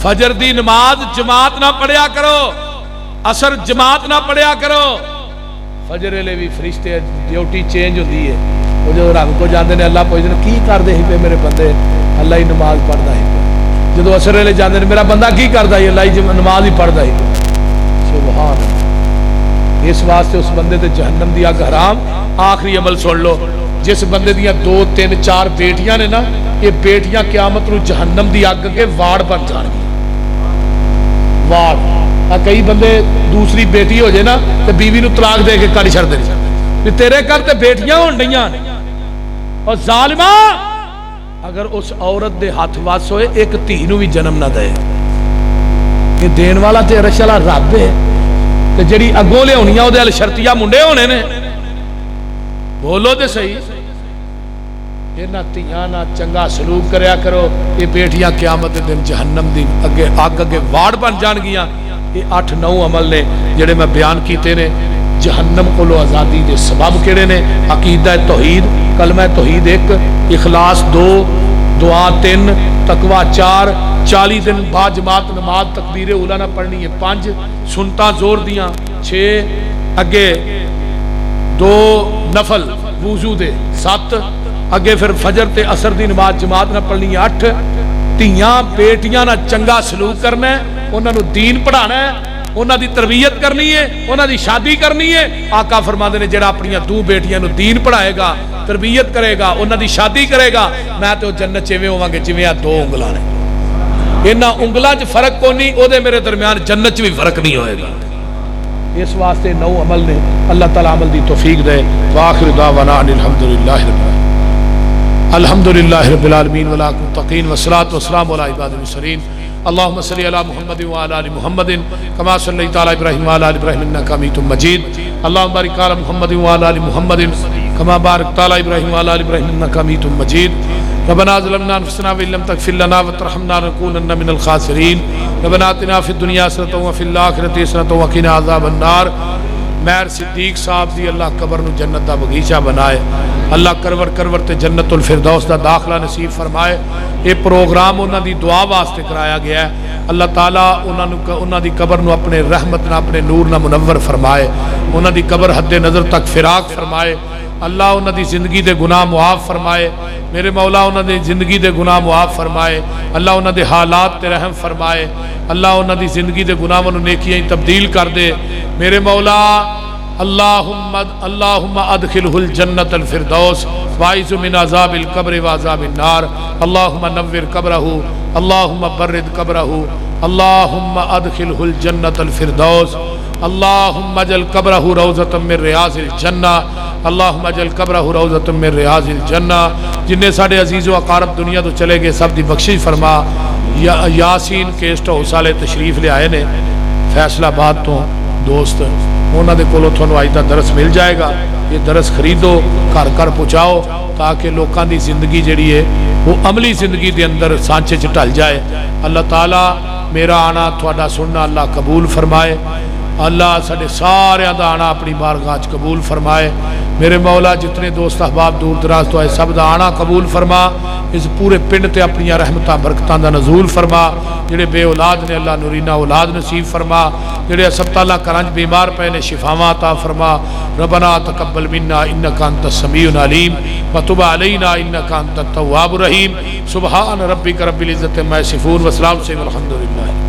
فجر دی نماز جماعت نہ پڑھیا کرو اثر جماعت نہ پڑھیا کرو فجر ویلے بھی فرشتے ڈیوٹی چینج ہوندی ہے وہ جو رب کو جاندے نے اللہ پوچھدے نے کی کردے ہی پے میرے بندے اللہ ہی نماز پڑھدا ہے جدو اثر ویلے جاندے نے میرا بندہ کی کردا ہے اللہ ہی نماز ہی پڑھدا ہے سبحان اللہ اس واسطے اس بندے تے جہنم دی اگ حرام آخری عمل سن لو جس بندے دیاں 2 3 4 بیٹیاں نے نا یہ بیٹیاں قیامت نو جہنم دی اگ کے واڑ بن جان گی واڑ کئی بندے دوسری بیٹی ہو جائے نا تے بیوی نو طلاق دے کے کر چھڑ دے کہ تیرے گھر تے بیٹیاں ہون ڈیاں اور ظالما اگر اس عورت دے ہاتھ وس ہوئے ایک دھی نو بھی جنم نہ دے کہ دین والا تے عرش والا رب ہے تے جڑی اگوں لے ہونیاں او دے ال شرطیہ منڈے ہونے نے بولو تے صحیح انہاں تیاں نہ چنگا سلوک کریا کرو یہ بیٹیاں قیامت دن جہنم دی اگے اگ اگے واڑ بن جان گیاں یہ 8 9 عمل نے جڑے میں بیان کیتے نے جہنم کو آزادی دے سبب کیڑے نے عقیدہ توحید کلمہ توحید 1 اخلاص 2 دعا 3 تقوی 4 40 دن بعد جماعت نماز تکبیر اولا نہ پڑھنی ہے 5 سنتاں زور دیاں 6 اگے 2 نفل وضو دے 7 اگے پھر فجر تے عصر دی نماز جماعت نہ پڑھنی ہے 8 تیاں بیٹیاں نہ چنگا سلوک کرنا ہے انہاں نو دین پڑھانا ہے انہاں دی تربیت کرنی ہے انہاں دی شادی کرنی ہے آقا فرماندے نے جڑا اپنی 2 بیٹیاں نو دین پڑھائے گا تربیت کرے گا انہاں دی شادی کرے گا میں تے جنت چ ایویں ہوواں گے جویں 2 انگلاں نے انہاں انگلاں چ فرق کوئی نہیں او دے میرے درمیان جنت چ بھی فرق نہیں ہوئے گا اس واسطے 9 عمل نے اللہ تعالی عمل دی توفیق دے واخر دعوانا الحمدللہ رب العالمین والمتقین والصلاة والسلام علی عباد المرسلین اللهم صل علی محمد وعلى ال محمد كما صليت على ابراہیم وعلى ال ابراہیم انك حمید مجید اللهم بارک علی محمد وعلى ال محمد كما باركت على ابراہیم وعلى ال ابراہیم انك حمید مجید ربنا ظلمنا انفسنا وان لم تغفر لنا وترحمنا لنكونن من الخاسرین ربنا آتنا فی الدنیا حسنۃ وفی الآخرۃ حسنۃ وقنا عذاب النار مہر صدیق صاحب دی اللہ قبر نو جنت دا بغیچہ بنائے اللہ کرور کرور تے جنت الفردوس دا داخلہ نصیب فرمائے یہ پروگرام انہاں دی دعا واسطے کرایا گیا ہے اللہ تعالیٰ انہاں دی قبر نو اپنے رحمت نہ اپنے نور نہ منور فرمائے انہاں دی قبر حد نظر تک فراق فرمائے اللہ انہاں دی زندگی دے گناہ معاف فرمائے میرے مولا انہاں دی زندگی دے گناہ معاف فرمائے اللہ انہاں دے حالات تے رحم فرمائے اللہ انہاں دی زندگی دے گناہاں نو نیکیاں تبدیل کر دے میرے مولا اللہم ادخلہ الجنت الفردوس واعذ من عذاب القبر وعذاب النار اللہم نور قبرہ اللہم برد قبرہ اللہم ادخلہ الجنت الفردوس اللہم اجعل قبرہ روضۃ من ریاض الجنہ اللہم اجعل قبرہ روضۃ من ریاض الجنہ جنہیں ساڑھے عزیز و اقارب دنیا تو چلے گئے سب دی بخشش فرما یاسین کیسٹ ہاؤس والے تشریف لے آئے نے فیصلہ آباد تو دوست انہاں دے کولوں تھانوں اج دا درس مل جائے گا یہ درس خریدو گھر گھر پہنچاؤ تاکہ لوکاں دی زندگی جڑی ہے وہ عملی زندگی دے اندر سانچے چ ڈل جائے اللہ تعالیٰ میرا آنا تھوڑا سننا اللہ قبول فرمائے اللہ سارے سارے دا آنا اپنی بارگاہ چ قبول فرمائے میرے مولا جتنے دوست احباب دور دراز تو آئے سب دا آنا قبول فرما اس پورے پنڈ تے اپنی رحمتاں برکتاں دا نزول فرما جڑے بے اولاد نے اللہ نورینہ اولاد نصیب فرما جڑے اسپتالاں کرانچ بیمار پے نے شفاواں عطا فرما ربنا تقبل منا انک انت السمیع العلیم وتب علینا انک انت التواب الرحیم سبحان ربک رب العزت عما یصفون وسلام سے الحمدللہ